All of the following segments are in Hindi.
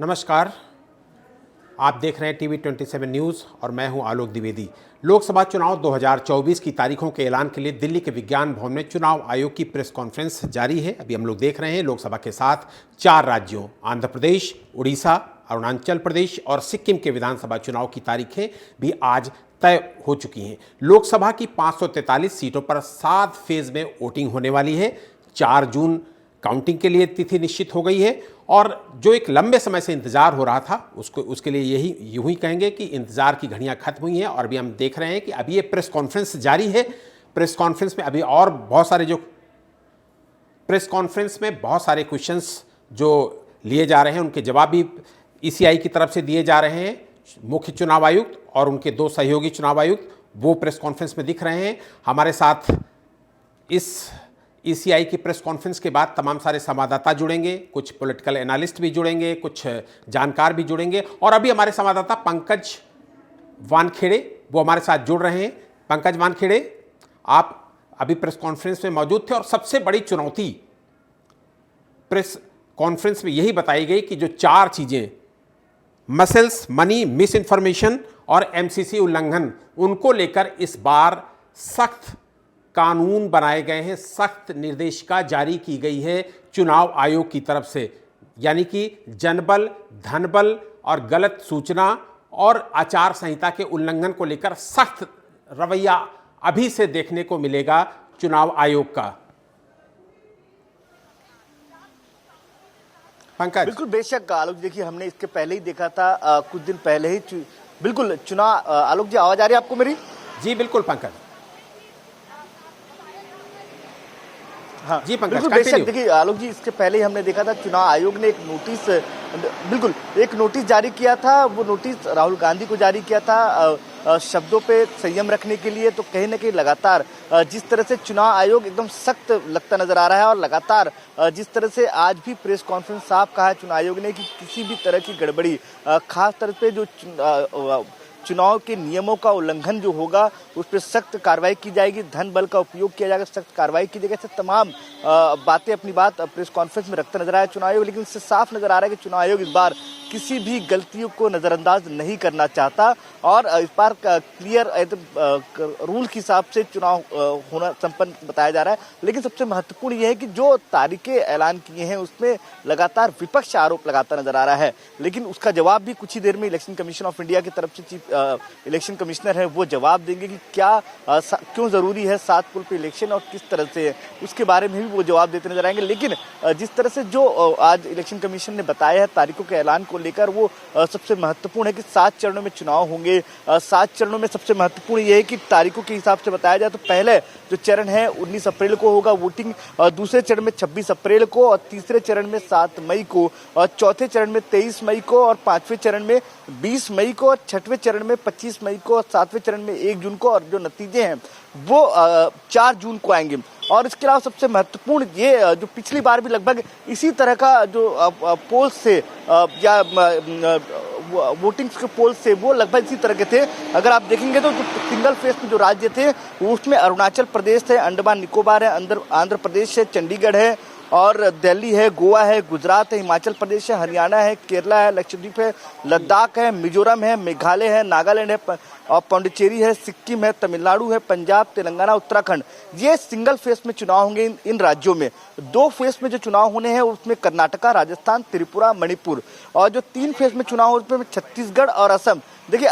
नमस्कार, आप देख रहे हैं टीवी 27 न्यूज़ और मैं हूं आलोक द्विवेदी। लोकसभा चुनाव 2024 की तारीखों के ऐलान के लिए दिल्ली के विज्ञान भवन में चुनाव आयोग की प्रेस कॉन्फ्रेंस जारी है। अभी हम लोग देख रहे हैं लोकसभा के साथ 4 राज्यों आंध्र प्रदेश, उड़ीसा, अरुणाचल प्रदेश और सिक्किम के विधानसभा चुनाव की तारीखें भी आज तय हो चुकी हैं। लोकसभा की 543 सीटों पर 7 फेज में वोटिंग होने वाली है। 4 जून काउंटिंग के लिए तिथि निश्चित हो गई है और जो एक लंबे समय से इंतजार हो रहा था उसके लिए यूं ही कहेंगे कि इंतजार की घड़ियां खत्म हुई हैं। और अभी हम देख रहे हैं कि अभी ये प्रेस कॉन्फ्रेंस जारी है। प्रेस कॉन्फ्रेंस में अभी और बहुत सारे क्वेश्चंस जो लिए जा रहे हैं उनके जवाब भी ईसीआई की तरफ से दिए जा रहे हैं। मुख्य चुनाव आयुक्त और उनके 2 सहयोगी चुनाव आयुक्त वो प्रेस कॉन्फ्रेंस में दिख रहे हैं। हमारे साथ इस ईसीआई की प्रेस कॉन्फ्रेंस के बाद तमाम सारे संवाददाता जुड़ेंगे, कुछ पॉलिटिकल एनालिस्ट भी जुड़ेंगे, कुछ जानकार भी जुड़ेंगे और अभी हमारे संवाददाता पंकज वानखेड़े वो हमारे साथ जुड़ रहे हैं। पंकज वानखेड़े, आप अभी प्रेस कॉन्फ्रेंस में मौजूद थे और सबसे बड़ी चुनौती प्रेस कॉन्फ्रेंस में यही बताई गई कि जो 4 चीज़ें मसल्स, मनी, मिस इन्फॉर्मेशन और एमसीसी उल्लंघन, उनको लेकर इस बार सख्त कानून बनाए गए हैं, सख्त निर्देशिका जारी की गई है चुनाव आयोग की तरफ से। यानी कि जनबल, धनबल और गलत सूचना और आचार संहिता के उल्लंघन को लेकर सख्त रवैया अभी से देखने को मिलेगा चुनाव आयोग का। पंकज, बिल्कुल बेशक आलोक, देखिए हमने इसके पहले ही देखा था कुछ दिन पहले ही बिल्कुल चुनाव। आलोक जी, आवाज आ रही है आपको मेरी? जी बिल्कुल पंकज। हाँ जी पंकज, बिल्कुल बेशक। देखिए आलोक जी, इसके पहले ही हमने देखा था चुनाव आयोग ने एक नोटिस जारी किया था। वो नोटिस राहुल गांधी को जारी किया था शब्दों पे संयम रखने के लिए। तो कहीं ना कहीं लगातार जिस तरह से चुनाव आयोग एकदम सख्त लगता नजर आ रहा है और लगातार जिस तरह से आज भी प्रेस कॉन्फ्रेंस साफ कहा है चुनाव आयोग ने कि किसी भी तरह की गड़बड़ी, खास तौर पे जो चुनाव के नियमों का उल्लंघन जो होगा उस पर सख्त कार्रवाई की जाएगी, धन बल का उपयोग किया जाएगा, सख्त कार्रवाई की जाएगी। ऐसे तमाम बातें अपनी बात प्रेस कॉन्फ्रेंस में रखता नजर आया चुनाव आयोग। लेकिन इससे साफ नजर आ रहा है कि चुनाव आयोग इस बार किसी भी गलतियों को नजरअंदाज नहीं करना चाहता और इस बार क्लियर रूल के हिसाब से चुनाव होना संपन्न बताया जा रहा है। लेकिन सबसे महत्वपूर्ण यह है कि जो तारीखें ऐलान किए हैं उसमें लगातार विपक्ष आरोप लगाता नजर आ रहा है। लेकिन उसका जवाब भी कुछ ही देर में इलेक्शन कमीशन ऑफ इंडिया की तरफ से चीफ इलेक्शन कमिश्नर है वो जवाब देंगे कि क्यों जरूरी है 7 पुल पे इलेक्शन और किस तरह से, उसके बारे में भी वो जवाब देते नजर आएंगे। लेकिन जिस तरह से जो आज इलेक्शन कमीशन ने बताया है तारीखों के ऐलान को लेकर, वो सबसे महत्वपूर्ण है कि 7 चरणों में चुनाव होंगे। 7 चरणों में सबसे महत्वपूर्ण यह है कि तारीखों के हिसाब से बताया जाए तो पहले जो चरण है 19 अप्रैल को होगा वोटिंग, दूसरे चरण में 26 अप्रैल को और तीसरे चरण में 7 मई को और चौथे चरण में 23 मई को और 5वें चरण में 20 मई को और 6वें चरण में 25 मई को और 7वें चरण में 1 जून को और जो नतीजे हैं वो 4 जून को आएंगे। और इसके अलावा सबसे महत्वपूर्ण ये जो पिछली बार भी लगभग इसी तरह का जो पोल से या वोटिंग के पोल से वो लगभग इसी तरह के थे। अगर आप देखेंगे तो सिंगल फेस में जो राज्य थे उसमें अरुणाचल प्रदेश है, अंडमान निकोबार है, आंध्र प्रदेश है, चंडीगढ़ है और दिल्ली है, गोवा है, गुजरात है, हिमाचल प्रदेश है, हरियाणा है, केरला है, लक्षद्वीप है, लद्दाख है, मिजोरम है, मेघालय है, नागालैंड है और पांडिचेरी है, सिक्किम है, तमिलनाडु है, पंजाब, तेलंगाना, उत्तराखंड। ये सिंगल फेस में चुनाव होंगे इन राज्यों में। 2 फेस में जो चुनाव होने हैं उसमें कर्नाटका, राजस्थान, त्रिपुरा, मणिपुर और जो 3 फेस में चुनाव होने में छत्तीसगढ़ और असम। देखिए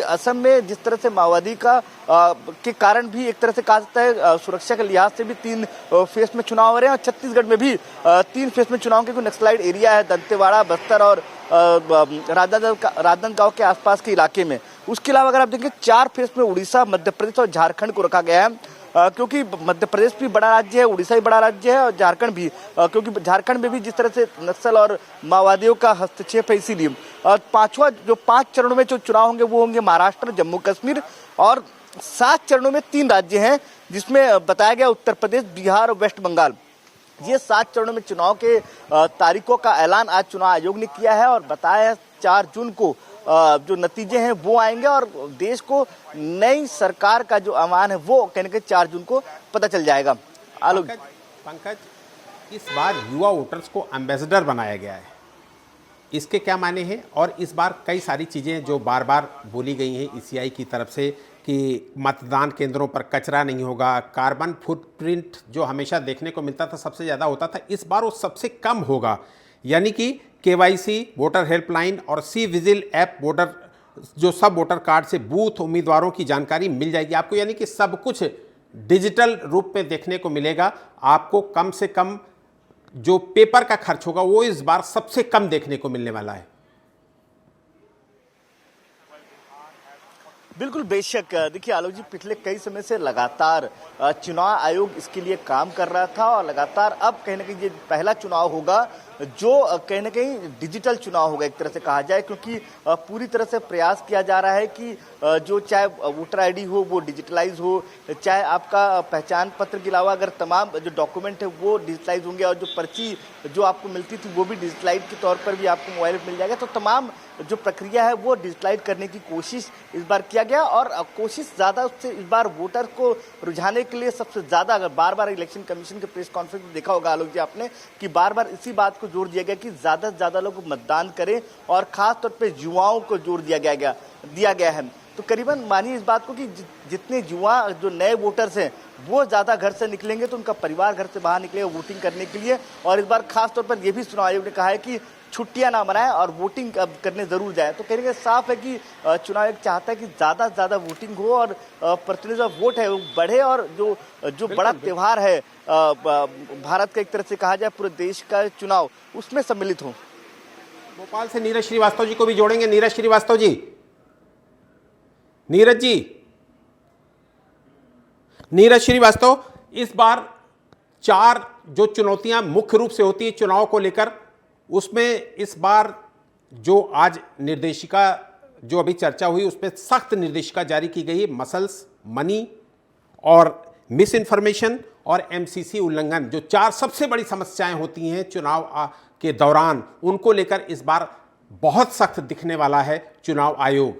असम में जिस तरह से माओवादी का के कारण भी एक तरह से कहा जाता है सुरक्षा के लिहाज से भी 3 फेस में चुनाव हो रहे हैं और छत्तीसगढ़ में भी 3 फेस में चुनाव के नक्सलाइट एरिया है दंतेवाड़ा, बस्तर और राजनांदगांव के आसपास के इलाके में। उसके अलावा अगर आप देखें 4 फेस में उड़ीसा, मध्य प्रदेश और झारखंड को रखा गया है क्योंकि मध्य प्रदेश भी बड़ा राज्य है, उड़ीसा भी बड़ा राज्य है और झारखंड भी, क्योंकि झारखंड में भी जिस तरह से नक्सल और माओवादियों का हस्तक्षेप है इसीलिए। और 5 चरणों में जो चुनाव होंगे वो होंगे महाराष्ट्र, जम्मू कश्मीर और 7 चरणों में 3 राज्य हैं जिसमें बताया गया उत्तर प्रदेश, बिहार और वेस्ट बंगाल। ये 7 चरणों में चुनाव के तारीखों का ऐलान आज चुनाव आयोग ने किया है और बताया है 4 जून को जो नतीजे हैं वो आएंगे और देश को नई सरकार का जो अमान है वो कहने के 4 जून को पता चल जाएगा। आलोक पंकज, इस बार युवा वोटर्स को एम्बेसडर बनाया गया है। इसके क्या मायने हैं? और इस बार कई सारी चीज़ें जो बार बार बोली गई हैं ईसीआई की तरफ से कि मतदान केंद्रों पर कचरा नहीं होगा, कार्बन फुटप्रिंट जो हमेशा देखने को मिलता था सबसे ज़्यादा होता था, इस बार वो सबसे कम होगा। यानी कि केवाईसी, वोटर हेल्पलाइन और सी विजिल ऐप वोटर जो सब वोटर कार्ड से बूथ उम्मीदवारों की जानकारी मिल जाएगी आपको, यानी कि सब कुछ डिजिटल रूप में देखने को मिलेगा। आपको कम से कम जो पेपर का खर्च होगा वो इस बार सबसे कम देखने को मिलने वाला है। बिल्कुल बेशक। देखिए आलोक जी, पिछले कई समय से लगातार चुनाव आयोग इसके लिए काम कर रहा था और लगातार अब कहीं ना कहीं ये पहला चुनाव होगा जो कहीं ना कहीं डिजिटल चुनाव होगा एक तरह से कहा जाए, क्योंकि पूरी तरह से प्रयास किया जा रहा है कि जो चाहे वोटर आईडी हो वो डिजिटलाइज हो, चाहे आपका पहचान पत्र के अलावा अगर तमाम जो डॉक्यूमेंट है वो डिजिटलाइज होंगे और जो पर्ची जो आपको मिलती थी वो भी डिजिटलाइज के तौर पर भी आपको मोबाइल पर मिल जाएगा। तो तमाम जो प्रक्रिया है वो डिजिटलाइज करने की कोशिश इस बार किया गया और कोशिश ज्यादा उससे इस बार वोटर को रुझाने के लिए सबसे ज्यादा, अगर बार बार इलेक्शन कमीशन के प्रेस कॉन्फ्रेंस में देखा होगा आलोक जी आपने कि बार बार इसी बात को जोर दिया गया कि ज्यादा से ज्यादा लोग मतदान करें और खास तौर पे युवाओं को जोर दिया गया है। तो करीबन मानिए इस बात को कि जितने युवा जो नए वोटर्स हैं वो ज्यादा घर से निकलेंगे तो उनका परिवार घर से बाहर निकलेगा वोटिंग करने के लिए। और इस बार खास तौर पर यह भी चुनाव आयोग ने कहा है कि छुट्टियां ना मनाएं और वोटिंग करने जरूर जाए। तो कहीं साफ है कि चुनाव आयोग चाहता है कि ज्यादा से ज्यादा वोटिंग हो और प्रतिनिधि वोट है वो बढ़े और जो बड़ा त्योहार है भारत का एक तरह से कहा जाए पूरे देश का चुनाव उसमें सम्मिलित हो। भोपाल से नीरज श्रीवास्तव जी को भी जोड़ेंगे। नीरज श्रीवास्तव जी, नीरज जी, नीरज श्रीवास्तव, इस बार 4 जो चुनौतियां मुख्य रूप से होती है चुनाव को लेकर, उसमें इस बार जो आज निर्देशिका जो अभी चर्चा हुई उसमें सख्त निर्देशिका जारी की गई है। मसल्स, मनी और मिस इन्फॉर्मेशन और एमसीसी उल्लंघन, जो 4 सबसे बड़ी समस्याएं होती हैं चुनाव के दौरान, उनको लेकर इस बार बहुत सख्त दिखने वाला है चुनाव आयोग।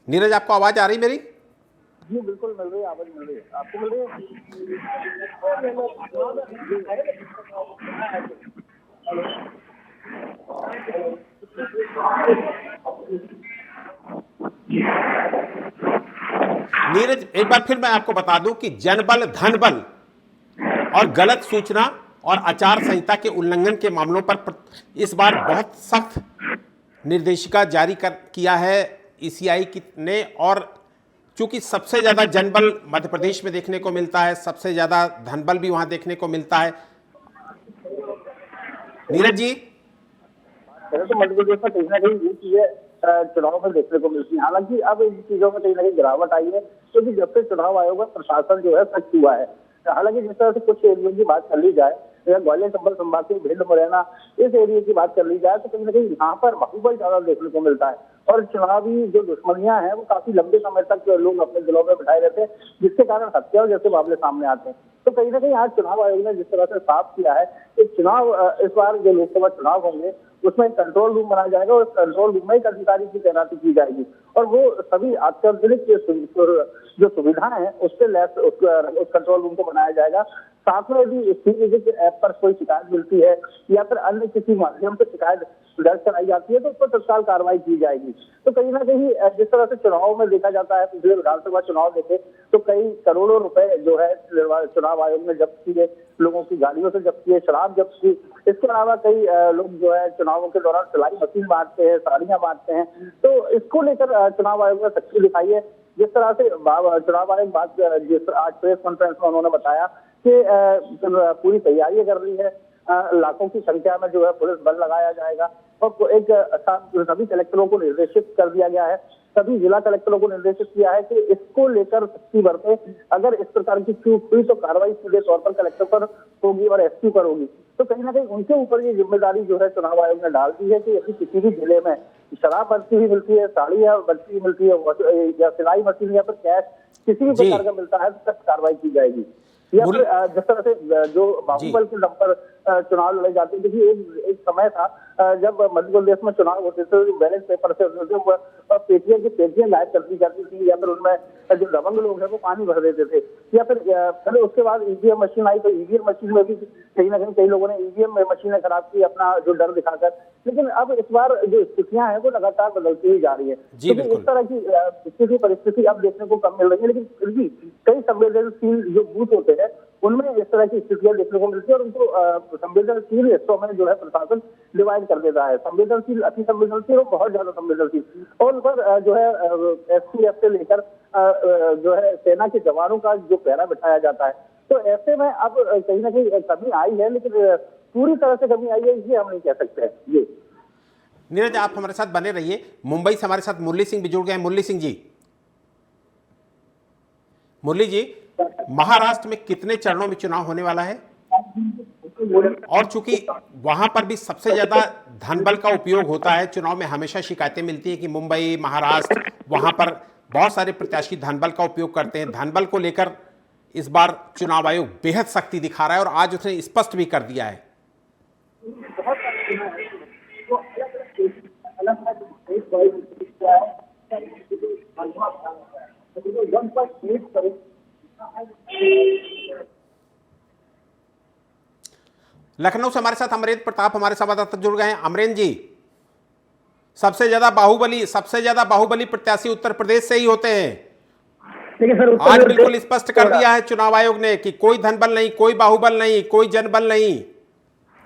नीरज, आपको आवाज आ रही मेरी? जी बिल्कुल मिल रही है, आवाज मिल रही है। आपको मिल रही है? नीरज, एक बार फिर मैं आपको बता दूं कि जनबल, धनबल और गलत सूचना और आचार संहिता के उल्लंघन के मामलों पर इस बार बहुत सख्त निर्देशिका जारी किया है ईसीआई ने। और चूंकि सबसे ज्यादा जनबल मध्य प्रदेश में देखने को मिलता है, सबसे ज्यादा धनबल भी वहां देखने को मिलता है। नीरज जी, तो मध्य प्रदेश में कहीं ना कहीं ये चीजें चुनाव में देखने को मिलती है। हालांकि अब इन चीजों में कहीं ना कहीं गिरावट आई है, क्योंकि जब से चुनाव आयोग का प्रशासन जो है सख्त हुआ है। हालांकि जिस तरह से कुछ एरिया की बात कर ली जाए, ग्वालियर चंबल संभाग के भिंड मुरैना इस एरिया की बात कर ली जाए तो कहीं ना कहीं यहाँ पर बाहुबल ज्यादा देखने को मिलता है और चुनावी जो दुश्मनियां हैं वो काफी लंबे समय तक लोग अपने दिलों में बिठाए रहते हैं, जिसके कारण हत्या जैसे मामले सामने आते हैं। तो कहीं ना कहीं आज चुनाव आयोग ने जिस तरह से साफ किया है कि चुनाव इस बार जो लोकसभा चुनाव होंगे उसमें एक कंट्रोल रूम बनाया जाएगा और उस कंट्रोल रूम में एक अधिकारी की तैनाती की जाएगी और वो सभी अत्याधुनिक जो सुविधाएं हैं उससे लैस उस कंट्रोल रूम को बनाया जाएगा। साथ में यदि सी ऐप पर कोई शिकायत मिलती है या फिर अन्य किसी माध्यम से शिकायत दर्ज कराई जाती है तो उस पर तत्काल कार्रवाई की जाएगी। तो कहीं ना कहीं जिस तरह से चुनाव में देखा जाता है, पिछले विधानसभा चुनाव देखे तो कई करोड़ों रुपए जो है चुनाव आयोग ने जब्त किए, लोगों की गाड़ियों से जब्त किए, शराब जब्त की। इसके अलावा कई लोग जो है चुनावों के दौरान सिलाई मशीन बांटते हैं, साड़ियां बांटते हैं। तो इसको लेकर चुनाव आयोग ने सख्ती दिखाई है। जिस तरह से चुनाव आयोग आज प्रेस कॉन्फ्रेंस में उन्होंने बताया कि पूरी तैयारियां कर रही है, लाखों की संख्या में जो है पुलिस बल लगाया जाएगा और एक सभी कलेक्टरों को निर्देशित कर दिया गया है, सभी जिला कलेक्टरों को निर्देशित किया है कि इसको लेकर सख्ती बरते। अगर इस प्रकार की चूक हुई तो कार्रवाई सीधे तौर पर कलेक्टर पर होगी और एसपी पर होगी। तो कहीं ना कहीं उनके ऊपर ये जिम्मेदारी जो है चुनाव आयोग ने डाल दी है कि यदि किसी भी जिले में शराब बचती हुई मिलती है, साड़ियां बचती हुई मिलती है या सिलाई मशीन या फिर कैश किसी भी प्रकार का मिलता है तो सख्त कार्रवाई की जाएगी। या फिर जिस तरह से जो बाहुबल के दम पर चुनाव लड़े जाते हैं। देखिए एक समय था जब मध्य प्रदेश में चुनाव होते थे, बैलेट पेपर से होते थे, पेटियां की पेटियां गायब कर दी जाती थी, या फिर उनमें जो दबंग लोग हैं वो पानी भर देते थे, या फिर पहले उसके बाद ईवीएम मशीन आई तो ईवीएम मशीन में भी कहीं ना कहीं कई लोगों ने ईवीएम मशीनें खराब की अपना जो डर दिखाकर। लेकिन अब इस बार जो स्थितियां हैं वो लगातार बदलती ही जा रही है, क्योंकि इस तरह की स्थिति परिस्थिति अब देखने को कम मिल रही है। लेकिन फिर भी कई संवेदनशील जो बूथ होते हैं उनमें इस तरह की स्थितियां देखने को मिलती है, और उनको संवेदनशील हिस्सों में जो है प्रशासन डिवाइड कर देता है, संवेदनशील, अति संवेदनशील और बहुत ज्यादा संवेदनशील, और उन पर जो है एसटीएफ से लेकर जो है सेना के जवानों का जो पहरा बिठाया जाता है। तो ऐसे में अब कहीं ना कहीं कमी आई है, लेकिन पूरी तरह से कमी आई है ये हम नहीं कह सकते हैं। जी नीरज, आप हमारे साथ बने रहिए। मुंबई से हमारे साथ मुरली सिंह भी जुड़ गए हैं। मुरली सिंह जी, मुरली जी, महाराष्ट्र में कितने चरणों में चुनाव होने वाला है? और चूंकि वहां पर भी सबसे ज्यादा धनबल का उपयोग होता है, चुनाव में हमेशा शिकायतें मिलती है कि मुंबई, महाराष्ट्र, वहां पर बहुत सारे प्रत्याशी धनबल का उपयोग करते हैं। धनबल को लेकर इस बार चुनाव आयोग बेहद सख्ती दिखा रहा है और आज उसने स्पष्ट भी कर दिया है। लखनऊ से हमारे साथ अमरेंद्र प्रताप हमारे संवाददाता जुड़ गए हैं। अमरेंद्र जी, सबसे ज्यादा बाहुबली प्रत्याशी उत्तर प्रदेश से ही होते हैं। देखिए सर, आज बिल्कुल स्पष्ट कर दिया है चुनाव आयोग ने कि कोई धनबल नहीं, कोई बाहुबल नहीं, कोई जनबल नहीं।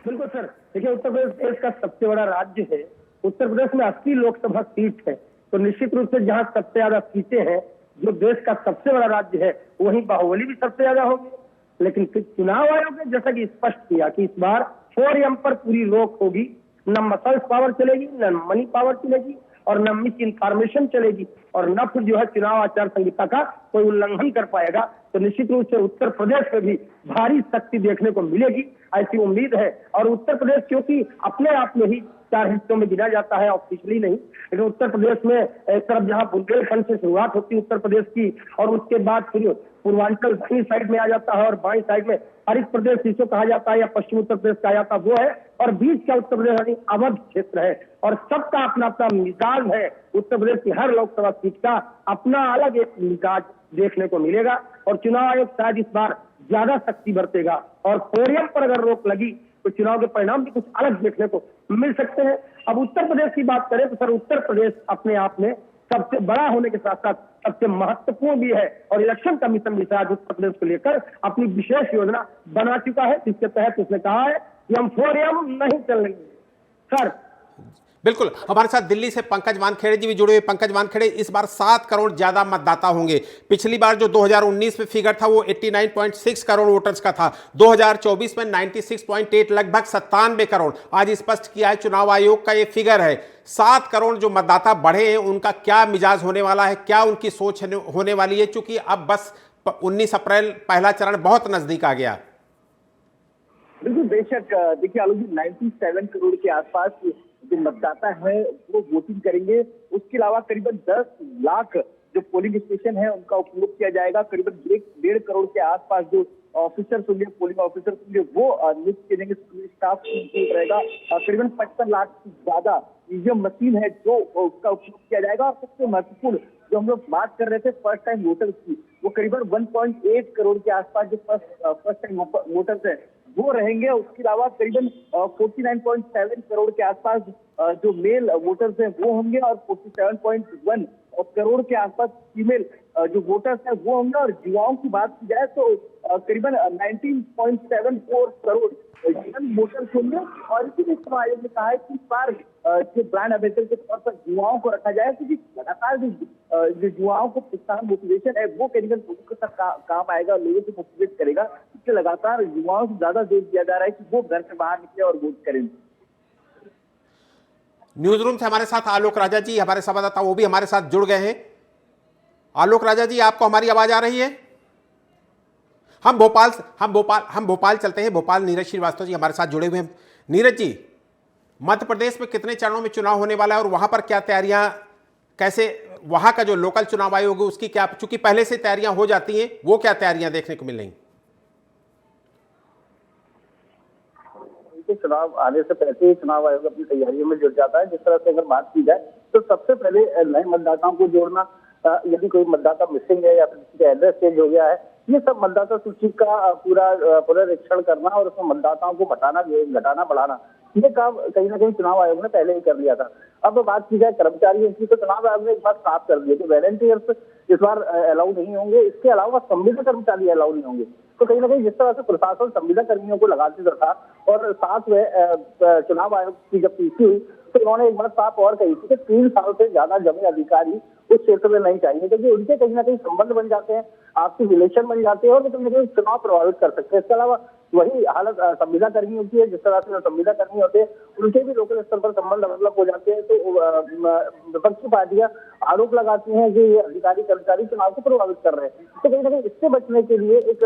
बिल्कुल सर, देखिए उत्तर प्रदेश देश का सबसे बड़ा राज्य है। उत्तर प्रदेश में 80 लोकसभा सीट है, तो निश्चित रूप से जहां सबसे ज्यादा सीटें हैं, जो देश का सबसे बड़ा राज्य है, वहीं बाहुबली भी सबसे ज्यादा होगी। लेकिन चुनाव आयोग ने जैसा कि स्पष्ट किया कि इस बार 4M पर पूरी रोक होगी, न मसल्स पावर चलेगी, न मनी पावर चलेगी, और न मिस इन्फॉर्मेशन चलेगी, और न फिर जो है चुनाव आचार संहिता का कोई उल्लंघन कर पाएगा। तो निश्चित रूप से उत्तर प्रदेश में भी भारी सख्ती देखने को मिलेगी, ऐसी उम्मीद है। और उत्तर प्रदेश क्योंकि अपने आप में ही 4 हिस्सों में गिना जाता है, ऑफिशियली नहीं, लेकिन उत्तर प्रदेश में एक तरफ जहां बुंदेलखंड से शुरुआत होती है उत्तर प्रदेश की, और उसके बाद फिर पूर्वांचल दाहिनी साइड में आ जाता है, और बाईं साइड में हरित प्रदेश जिसको कहा जाता है या पश्चिम उत्तर प्रदेश कहा जाता है वो है, और बीच का उत्तर प्रदेश यानी अवध क्षेत्र है, और सबका अपना अपना मिजाज है। उत्तर प्रदेश की हर लोकसभा सीट का अपना अलग एक मिजाज देखने को मिलेगा, और चुनाव आयोग शायद इस बार ज्यादा सख्ती बरतेगा, और 4M पर अगर रोक लगी तो चुनाव के परिणाम भी कुछ अलग देखने को मिल सकते हैं। अब उत्तर प्रदेश की बात करें तो सर, उत्तर प्रदेश अपने आप में सबसे बड़ा होने के साथ साथ सबसे महत्वपूर्ण भी है, और इलेक्शन कमीशन भी शायद उत्तर प्रदेश को लेकर अपनी विशेष योजना बना चुका है, जिसके तहत उसने कहा है कि हम 4M नहीं चलेंगे। सर बिल्कुल, हमारे साथ दिल्ली से पंकज वानखेड़े जी भी जुड़े हुए। पंकज वानखेड़े, इस बार 7 करोड़ ज्यादा मतदाता होंगे। पिछली बार जो 2019 में फिगर था वो 89.6 करोड़ वोटर्स का था, 2024 में 96.8, लगभग 97 करोड़। आज स्पष्ट किया है चुनाव आयोग का ये फिगर है। 7 करोड़ जो मतदाता बढ़े हैं, उनका क्या मिजाज होने वाला है, क्या उनकी सोच होने वाली है, चूंकि अब बस 19 अप्रैल पहला चरण बहुत नजदीक आ गया। बिल्कुल, बेशक देखिए आलोक जी, 97 करोड़ के आसपास जो मतदाता है वो वोटिंग करेंगे। उसके अलावा करीबन 10 लाख जो पोलिंग स्टेशन है उनका उपयोग किया जाएगा। करीबन 1.5 करोड़ के आसपास जो ऑफिसर्स होंगे, पोलिंग ऑफिसर्स होंगे, वो नियुक्त किए जाएंगे, स्टाफ रहेगा। करीबन 55 लाख से ज्यादा ईवीएम मशीन है जो उसका उपयोग किया जाएगा। और सबसे महत्वपूर्ण जो हम लोग बात कर रहे थे फर्स्ट टाइम वोटर्स की, वो करीबन 1.8 करोड़ के आसपास जो फर्स्ट टाइम वोटर्स है वो रहेंगे। उसके अलावा करीबन 49.7 करोड़ के आसपास जो मेल वोटर्स हैं वो होंगे, और 47.1 करोड़ के आसपास फीमेल जो वोटर्स हैं वो होंगे। और युवाओं की बात की जाए तो करीबन 19.74 करोड़ यंग वोटर्स होंगे। और इसीलिए चुनाव आयोग ने कहा है कि इस बार जो ब्रांड एम्बेसडर के तौर पर युवाओं को रखा जाए, क्योंकि लगातार जो युवाओं को प्रोत्साहन मोटिवेशन है वो करीबन लोगों के साथ काम आएगा, लोगों को मोटिवेट करेगा। इसलिए लगातार युवाओं से ज्यादा जोर दिया जा रहा है कि वो घर से बाहर निकले और वोट करें। न्यूज रूम से हमारे साथ आलोक राजा जी, हमारे संवाददाता, वो भी हमारे साथ जुड़ गए हैं। आलोक राजा जी, आपको हमारी आवाज आ रही है? हम भोपाल चलते हैं। भोपाल नीरज श्रीवास्तव जी हमारे साथ जुड़े हुए हैं। नीरज जी, मध्य प्रदेश में कितने चरणों में चुनाव होने वाला है, और वहां पर क्या तैयारियां, कैसे वहां का जो लोकल चुनाव आयोग है उसकी क्या, चूंकि पहले से तैयारियां हो जाती हैं, वो क्या तैयारियां देखने को मिल रही? देखिए चुनाव आने से पहले ही चुनाव आयोग अपनी तैयारियों में जुट जाता है। जिस तरह से अगर बात की जाए तो सबसे पहले नए मतदाताओं को जोड़ना, यदि कोई मतदाता मिसिंग है या फिर किसी का एड्रेस चेंज हो गया है, ये सब मतदाता सूची का पूरा पुनरीक्षण करना और उसमें मतदाताओं को घटाना बढ़ाना, ये काम कहीं ना कहीं चुनाव आयोग ने पहले ही कर लिया था। अब बात की जाए कर्मचारियों की, तो चुनाव आयोग ने एक बात साफ कर दी है कि वॉलंटियर्स इस बार अलाउ नहीं होंगे, इसके अलावा संविदा कर्मचारी अलाउ नहीं होंगे। तो कहीं ना कहीं जिस तरह से प्रशासन संविदा कर्मियों को लगाते था और साथ में चुनाव आयोग की जब पीसी हुई तो उन्होंने एक बात साफ और कही थी कि 3 साल से ज्यादा जमीन अधिकारी उस क्षेत्र में नहीं चाहिए, क्योंकि उनके कहीं ना कहीं संबंध बन जाते हैं, आपसी रिलेशन बन जाते हैं और कहीं ना कहीं चुनाव प्रभावित कर सकते हैं। इसके अलावा वही हालत संविदा कर्मियों की है, जिस तरह से संविदा कर्मी होते हैं उनके भी लोकल स्तर पर संबंध डेवलप हो जाते हैं। तो विपक्षी पार्टियां आरोप लगाती हैं कि ये अधिकारी कर्मचारी चुनाव को प्रभावित कर रहे हैं। तो कहीं ना कहीं इससे बचने के लिए एक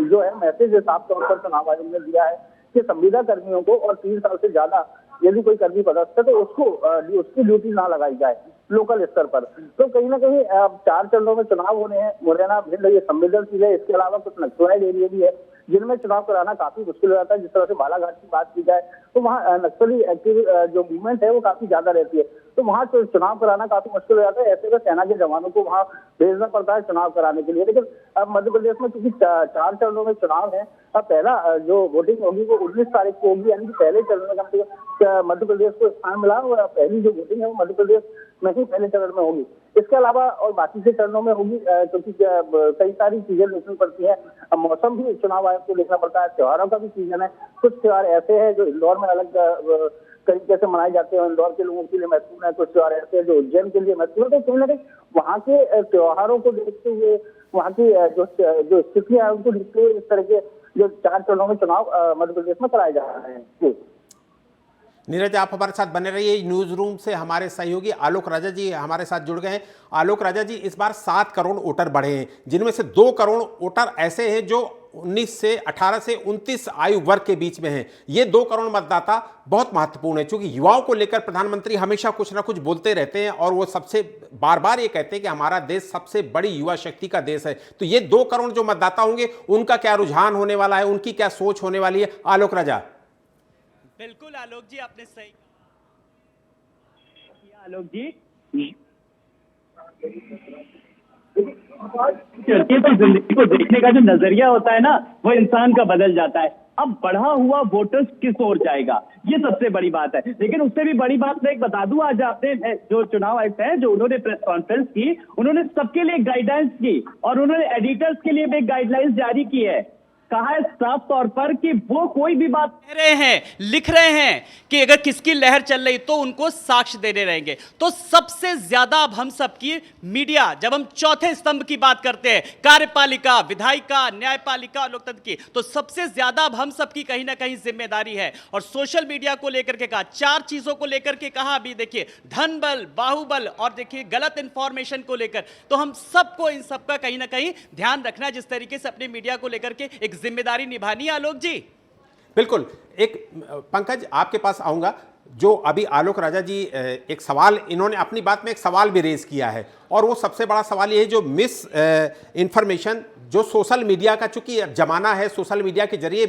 जो है मैसेज साफ तौर पर चुनाव आयोग ने दिया है कि संविदा कर्मियों को और 3 साल से ज्यादा यदि कोई कर्मी पदस्थ है तो उसकी ड्यूटी ना लगाई जाए लोकल स्तर पर। तो कहीं ना कहीं 4 चरणों में चुनाव होने हैं। मुरैना भिंड ये संवेदनशील है, इसके अलावा कुछ नक्सलाइट एरिया भी है जिनमें चुनाव कराना काफी मुश्किल हो जाता है। जिस तरह से बालाघाट की बात की जाए तो वहाँ नक्सली एक्टिव जो मूवमेंट है वो काफी ज्यादा रहती है, तो वहाँ चुनाव कराना काफी मुश्किल हो जाता है। ऐसे में सेना के जवानों को वहाँ भेजना पड़ता है चुनाव कराने के लिए। लेकिन अब मध्य प्रदेश में क्योंकि 4 चरणों में चुनाव है, अब पहला जो वोटिंग होगी वो 19 तारीख को होगी, यानी कि पहले चरण में कम से कम मध्य प्रदेश को स्थान मिला और पहली जो वोटिंग है वो मध्य प्रदेश में ही पहले चरण में होगी। इसके अलावा और बाकी के चरणों में होगी, क्योंकि कई सारी चीजें देखनी पड़ती है। अब मौसम भी चुनाव आयोग को देखना पड़ता है, त्योहारों का भी सीजन है। कुछ त्योहार ऐसे हैं जो इंदौर में अलग तरीके से मनाए जाते हैं, इंदौर के लोगों के लिए महत्वपूर्ण है, कुछ त्योहार ऐसे हैं जो उज्जैन के लिए महत्वपूर्ण है। तो कहीं ना कहीं वहाँ के त्योहारों को देखते हुए, वहाँ की जो स्थितियां है उनको देखते हुए इस तरह के जो 4 चरणों में चुनाव मध्य प्रदेश में कराए जा रहे हैं। नीरज, आप हमारे साथ बने रहिए। न्यूज रूम से हमारे सहयोगी आलोक राजा जी हमारे साथ जुड़ गए हैं। आलोक राजा जी, इस बार 7 करोड़ वोटर बढ़े हैं, जिनमें से 2 करोड़ वोटर ऐसे हैं जो 18 से 29 आयु वर्ग के बीच में हैं। ये 2 करोड़ मतदाता बहुत महत्वपूर्ण है, क्योंकि युवाओं को लेकर प्रधानमंत्री हमेशा कुछ ना कुछ बोलते रहते हैं और वो सबसे बार बार ये कहते हैं कि हमारा देश सबसे बड़ी युवा शक्ति का देश है। तो ये 2 करोड़ जो मतदाता होंगे उनका क्या रुझान होने वाला है, उनकी क्या सोच होने वाली है? आलोक राजा। बिल्कुल आलोक जी, आपने सही किया। आलोक जी, चलते तो जिंदगी को देखने का जो नजरिया होता है ना, वो इंसान का बदल जाता है। अब बढ़ा हुआ वोटर्स किस ओर जाएगा, ये सबसे बड़ी बात है। लेकिन उससे भी बड़ी बात मैं एक बता दूं, आज आपने जो चुनाव आयुक्त हैं जो उन्होंने प्रेस कॉन्फ्रेंस की, उन्होंने सबके लिए गाइडलाइंस की और उन्होंने एडिटर्स के लिए भी गाइडलाइंस जारी की है। कहा है साफ तौर पर कि वो कोई भी बात कह रहे हैं, लिख रहे हैं कि अगर किसकी लहर चल रही तो उनको साक्ष्य देने रहेंगे। तो सबसे ज्यादा अब हम सबकी मीडिया, जब हम चौथे स्तंभ की बात करते हैं, कार्यपालिका, विधायिका, न्यायपालिका और लोकतंत्र की, तो सबसे ज्यादा अब हम सबकी कहीं ना कहीं जिम्मेदारी है। और सोशल मीडिया को लेकर के कहा, 4 चीजों को लेकर के कहा, अभी देखिए धन बल, बाहुबल और देखिए गलत इंफॉर्मेशन को लेकर, तो हम सबको इन सबका कहीं ना कहीं ध्यान रखना है, जिस तरीके से अपने मीडिया को लेकर के एक जिम्मेदारी निभानी है। आलोक जी, बिल्कुल। एक पंकज, आपके पास आऊंगा। जो अभी आलोक राजा जी एक सवाल, इन्होंने अपनी बात में एक सवाल भी रेज किया है, और वो सबसे बड़ा सवाल ये है जो मिस इंफॉर्मेशन जो सोशल मीडिया का, चूंकि जमाना है सोशल मीडिया के जरिए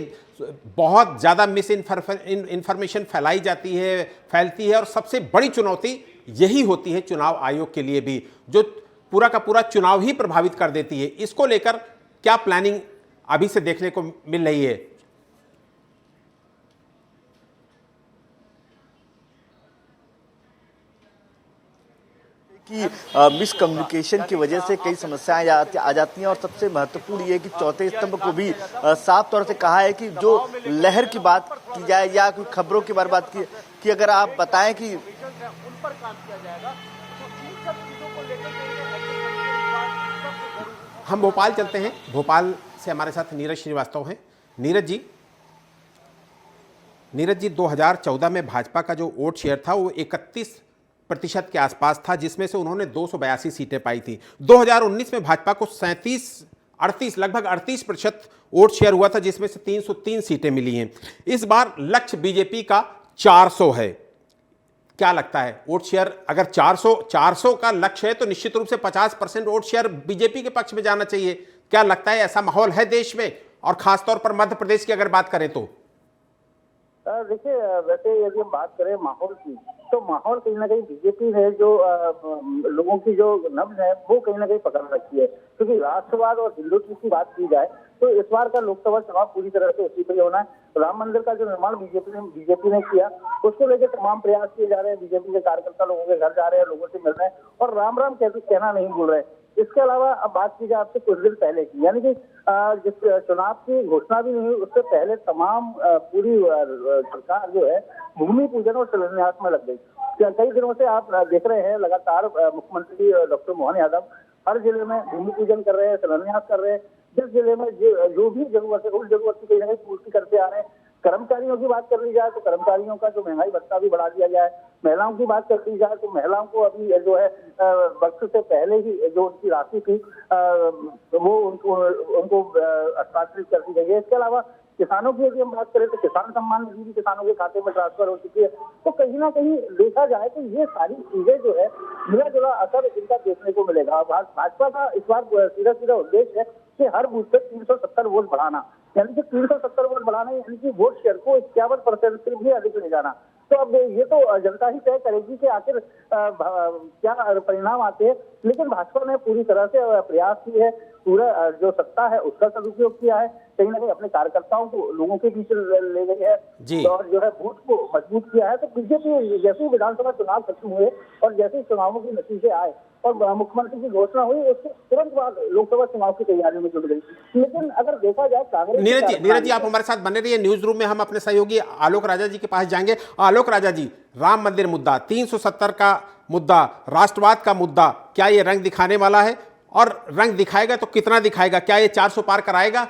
बहुत ज़्यादा मिस इंफॉर्मेशन फैलती है, और सबसे बड़ी चुनौती यही होती है चुनाव आयोग के लिए भी, जो पूरा का पूरा चुनाव ही प्रभावित कर देती है। इसको लेकर क्या प्लानिंग अभी से देखने को मिल रही है? कि मिसकम्युनिकेशन की वजह से कई समस्याएं आ जाती हैं, और सबसे महत्वपूर्ण ये है कि चौथे स्तंभ को भी साफ तौर से कहा है कि जो लहर की बात की जाए या कोई खबरों की बात की अगर आप बताएं कि उन पर काम किया जाएगा, तो इन सब चीजों को लेकर हम भोपाल चलते हैं। भोपाल से हमारे साथ नीरज श्रीवास्तव हैं। नीरज जी 2014 में भाजपा का जो वोट शेयर था वो 31% के आसपास था, जिसमें से उन्होंने 282 सीटें पाई थी। 2019 में भाजपा को 37-38 लगभग 38% वोट शेयर हुआ था, जिसमें से 303 सीटें मिली हैं। इस बार लक्ष्य बीजेपी का 400 है। क्या लगता है, वोट शेयर अगर 400 का लक्ष्य है तो निश्चित रूप से 50% वोट शेयर बीजेपी के पक्ष में जाना चाहिए। क्या लगता है ऐसा माहौल है देश में, और खासतौर पर मध्य प्रदेश की अगर बात करें तो? देखिए, वैसे यदि हम बात करें माहौल की, तो माहौल कहीं ना कहीं बीजेपी ने जो लोगों की जो नब्ज है वो कहीं ना कहीं पकड़ रखी है, क्योंकि राष्ट्रवाद और हिंदुत्व की बात की जाए तो इस बार का लोकसभा चुनाव पूरी तरह से उसी पर ही होना है। राम मंदिर का जो निर्माण बीजेपी ने किया, उसको लेकर तमाम प्रयास किए जा रहे हैं। बीजेपी के कार्यकर्ता लोगों के घर जा रहे हैं, लोगों से मिल रहे हैं और राम राम कहना नहीं भूल रहे। इसके अलावा अब बात की जाए आपसे कुछ दिन पहले की, यानी कि जिस चुनाव की घोषणा भी नहीं हुई उससे पहले तमाम पूरी सरकार जो है भूमि पूजन और शिलान्यास में लग गई। कई दिनों से आप देख रहे हैं लगातार मुख्यमंत्री डॉक्टर मोहन यादव हर जिले में भूमि पूजन कर रहे हैं, शिलान्यास कर रहे हैं। जिस जिले में जो भी जरूरत है उस जरूरत की कहीं ना कहीं पूर्ति करते आ रहे हैं। कर्मचारियों की बात कर ली जाए तो कर्मचारियों का जो महंगाई भत्ता भी बढ़ा दिया गया है। महिलाओं की बात कर ली जाए तो महिलाओं को अभी जो है वक्त से पहले ही जो उनकी राशि थी वो उनको हस्तांतरित कर दी गई है। इसके अलावा किसानों की यदि हम बात करें तो किसान सम्मान निधि भी किसानों के खाते में ट्रांसफर हो चुकी है। तो कहीं ना कहीं देखा जाए तो ये सारी चीजें जो है मिला जुला असर इनका देखने को मिलेगा। भाजपा का इस बार सीधा उद्देश्य है कि हर बूथ पे 370 वोट बढ़ाना, यानी कि 370 वोट बढ़ाना, यानी कि वोट शेयर को 51% से भी अधिक ले जाना। तो अब ये तो जनता ही तय करेगी कि आखिर क्या परिणाम आते हैं। लेकिन भाजपा ने पूरी तरह से प्रयास की है, पूरा जो सत्ता है उसका सदुपयोग किया है, कहीं ना कहीं अपने कार्यकर्ताओं को लोगों के बीच ले गई है और जो है बूथ को मजबूत किया है। तो बीजेपी जैसे ही विधानसभा चुनाव खत्म हुए और जैसे ही चुनावों के नतीजे आए और मुख्यमंत्री की घोषणा हुई, उसके तुरंत बाद लोकसभा चुनाव की तैयारियों में जुट गई। लेकिन अगर देखा जाए कांग्रेस, नीरज जी आप हमारे साथ बने रहिए। न्यूज रूम में हम अपने सहयोगी आलोक राजा जी के पास जाएंगे। आलोक राजा जी, राम मंदिर मुद्दा, 370 का मुद्दा, राष्ट्रवाद का मुद्दा, क्या ये रंग दिखाने वाला है? और रंग दिखाएगा तो कितना दिखाएगा? क्या ये 400 पार कराएगा?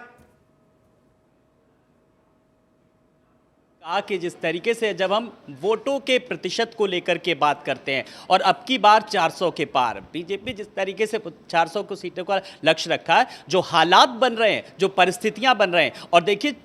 कि जिस तरीके से जब हम वोटों के प्रतिशत को लेकर के बात करते हैं और अब की बार 400 के पार, बीजेपी जिस तरीके से 400 को सीटों का लक्ष्य रखा है, जो हालात बन रहे हैं, जो परिस्थितियां बन रहे हैं, और देखिए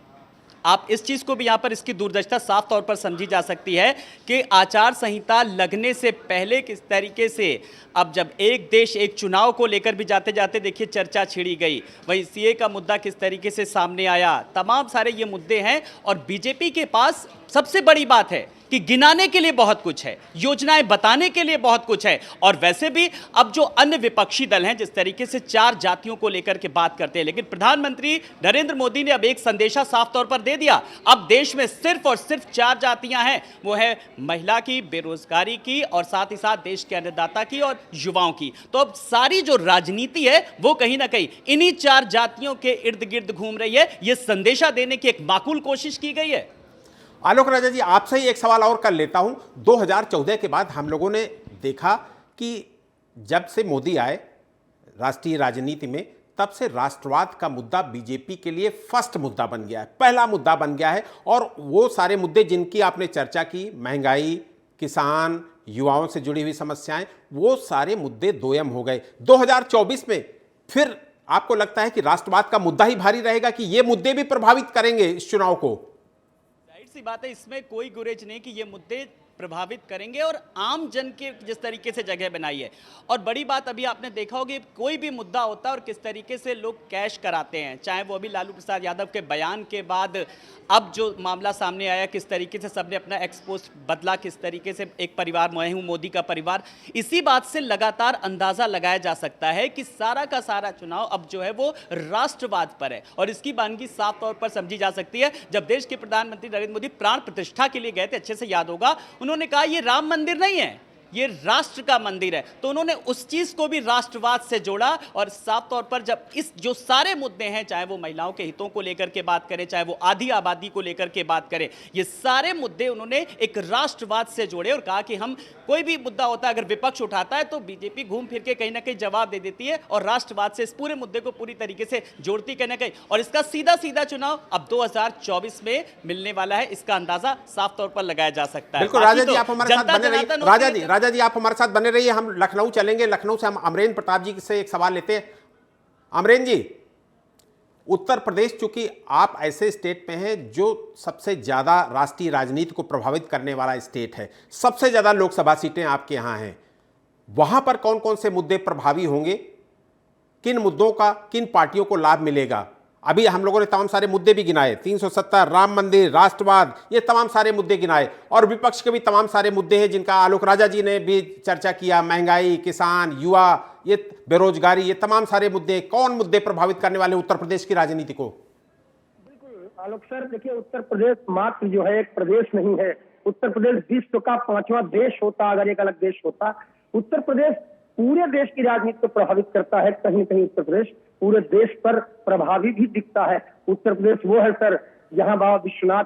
आप इस चीज़ को भी यहाँ पर इसकी दूरदर्शिता साफ तौर पर समझी जा सकती है कि आचार संहिता लगने से पहले किस तरीके से अब जब एक देश एक चुनाव को लेकर भी जाते जाते देखिए चर्चा छिड़ी गई, वहीं सीए का मुद्दा किस तरीके से सामने आया, तमाम सारे ये मुद्दे हैं। और बीजेपी के पास सबसे बड़ी बात है कि गिनाने के लिए बहुत कुछ है, योजनाएं बताने के लिए बहुत कुछ है। और वैसे भी अब जो अन्य विपक्षी दल हैं जिस तरीके से 4 जातियों को लेकर के बात करते हैं, लेकिन प्रधानमंत्री नरेंद्र मोदी ने अब एक संदेशा साफ तौर पर दे दिया, अब देश में सिर्फ और सिर्फ 4 जातियां हैं, वो है महिला की, बेरोजगारी की और साथ ही साथ देश के अन्नदाता की और युवाओं की। तो अब सारी जो राजनीति है वो कहीं ना कहीं इन्हीं 4 जातियों के इर्द गिर्द घूम रही है। यह संदेशा देने की एक माकूल कोशिश की गई है। आलोक राजा जी, आपसे ही एक सवाल और कर लेता हूं। 2014 के बाद हम लोगों ने देखा कि जब से मोदी आए राष्ट्रीय राजनीति में, तब से राष्ट्रवाद का मुद्दा बीजेपी के लिए फर्स्ट मुद्दा बन गया है, पहला मुद्दा बन गया है। और वो सारे मुद्दे जिनकी आपने चर्चा की, महंगाई, किसान, युवाओं से जुड़ी हुई समस्याएं, वो सारे मुद्दे दोयम हो गए। 2024 में फिर आपको लगता है कि राष्ट्रवाद का मुद्दा ही भारी रहेगा कि ये मुद्दे भी प्रभावित करेंगे इस चुनाव को? सी बात है, इसमें कोई गुरेज नहीं कि ये मुद्दे प्रभावित करेंगे और आम जन के जिस तरीके से जगह बनाई है। और बड़ी बात अभी आपने देखा होगा, कोई भी मुद्दा होता है और किस तरीके से लोग कैश कराते हैं, चाहे वो अभी लालू प्रसाद यादव के बयान के बाद अब जो मामला सामने आया, किस तरीके से सबने अपना एक्सपोस्ट बदला, किस तरीके से एक परिवार, मैं हूं मोदी का परिवार, इसी बात से लगातार अंदाजा लगाया जा सकता है कि सारा का सारा चुनाव अब जो है वो राष्ट्रवाद पर है। और इसकी बानगी साफ तौर पर समझी जा सकती है। जब देश के प्रधानमंत्री नरेंद्र मोदी प्राण प्रतिष्ठा के लिए गए थे, अच्छे से याद होगा, उन्होंने कहा ये राम मंदिर नहीं है, ये राष्ट्र का मंदिर है। तो उन्होंने उस चीज को भी राष्ट्रवाद से जोड़ा। और साफ तौर पर जब इस जो सारे मुद्दे हैं, चाहे वो महिलाओं के हितों को लेकर के बात करें, चाहे वो आधी आबादी को लेकर के बात करें, ये सारे मुद्दे उन्होंने एक राष्ट्रवाद से जोड़े और कहा कि हम कोई भी मुद्दा होता है अगर विपक्ष उठाता है तो बीजेपी घूम फिर के कहीं ना कहीं जवाब दे देती है और राष्ट्रवाद से इस पूरे मुद्दे को पूरी तरीके से जोड़ती कहीं ना कहीं। और इसका सीधा सीधा चुनाव अब 2024 में मिलने वाला है, इसका अंदाजा साफ तौर पर लगाया जा सकता है। बिल्कुल राजा जी, आप हमारे साथ बने रहिए। राजा जी आप हमारे साथ बने रहिए। हम लखनऊ चलेंगे, लखनऊ से हम अमरेंद्र प्रताप जी से एक सवाल लेते हैं। अमरेंद्र जी, उत्तर प्रदेश चूंकि आप ऐसे स्टेट में हैं जो सबसे ज्यादा राष्ट्रीय राजनीति को प्रभावित करने वाला स्टेट है, सबसे ज्यादा लोकसभा सीटें आपके यहां हैं, वहां पर कौन कौन से मुद्दे प्रभावी होंगे, किन मुद्दों का किन पार्टियों को लाभ मिलेगा? अभी हम लोगों ने तमाम सारे मुद्दे भी गिनाए, 370, राम मंदिर, राष्ट्रवाद, ये तमाम सारे मुद्दे गिनाए, और विपक्ष के भी तमाम सारे मुद्दे हैं जिनका आलोक राजा जी ने भी चर्चा किया, महंगाई, किसान, युवा, ये बेरोजगारी, ये तमाम सारे मुद्दे। कौन मुद्दे प्रभावित करने वाले उत्तर प्रदेश की राजनीति को? बिल्कुल आलोक सर, देखिए उत्तर प्रदेश मात्र जो है एक प्रदेश नहीं है। उत्तर प्रदेश विश्व का 5वां देश होता अगर एक अलग देश होता। उत्तर प्रदेश पूरे देश की राजनीति को प्रभावित करता है। कहीं न कहीं उत्तर प्रदेश पूरे देश पर प्रभावी भी दिखता है। उत्तर प्रदेश वो है सर जहां बाबा विश्वनाथ,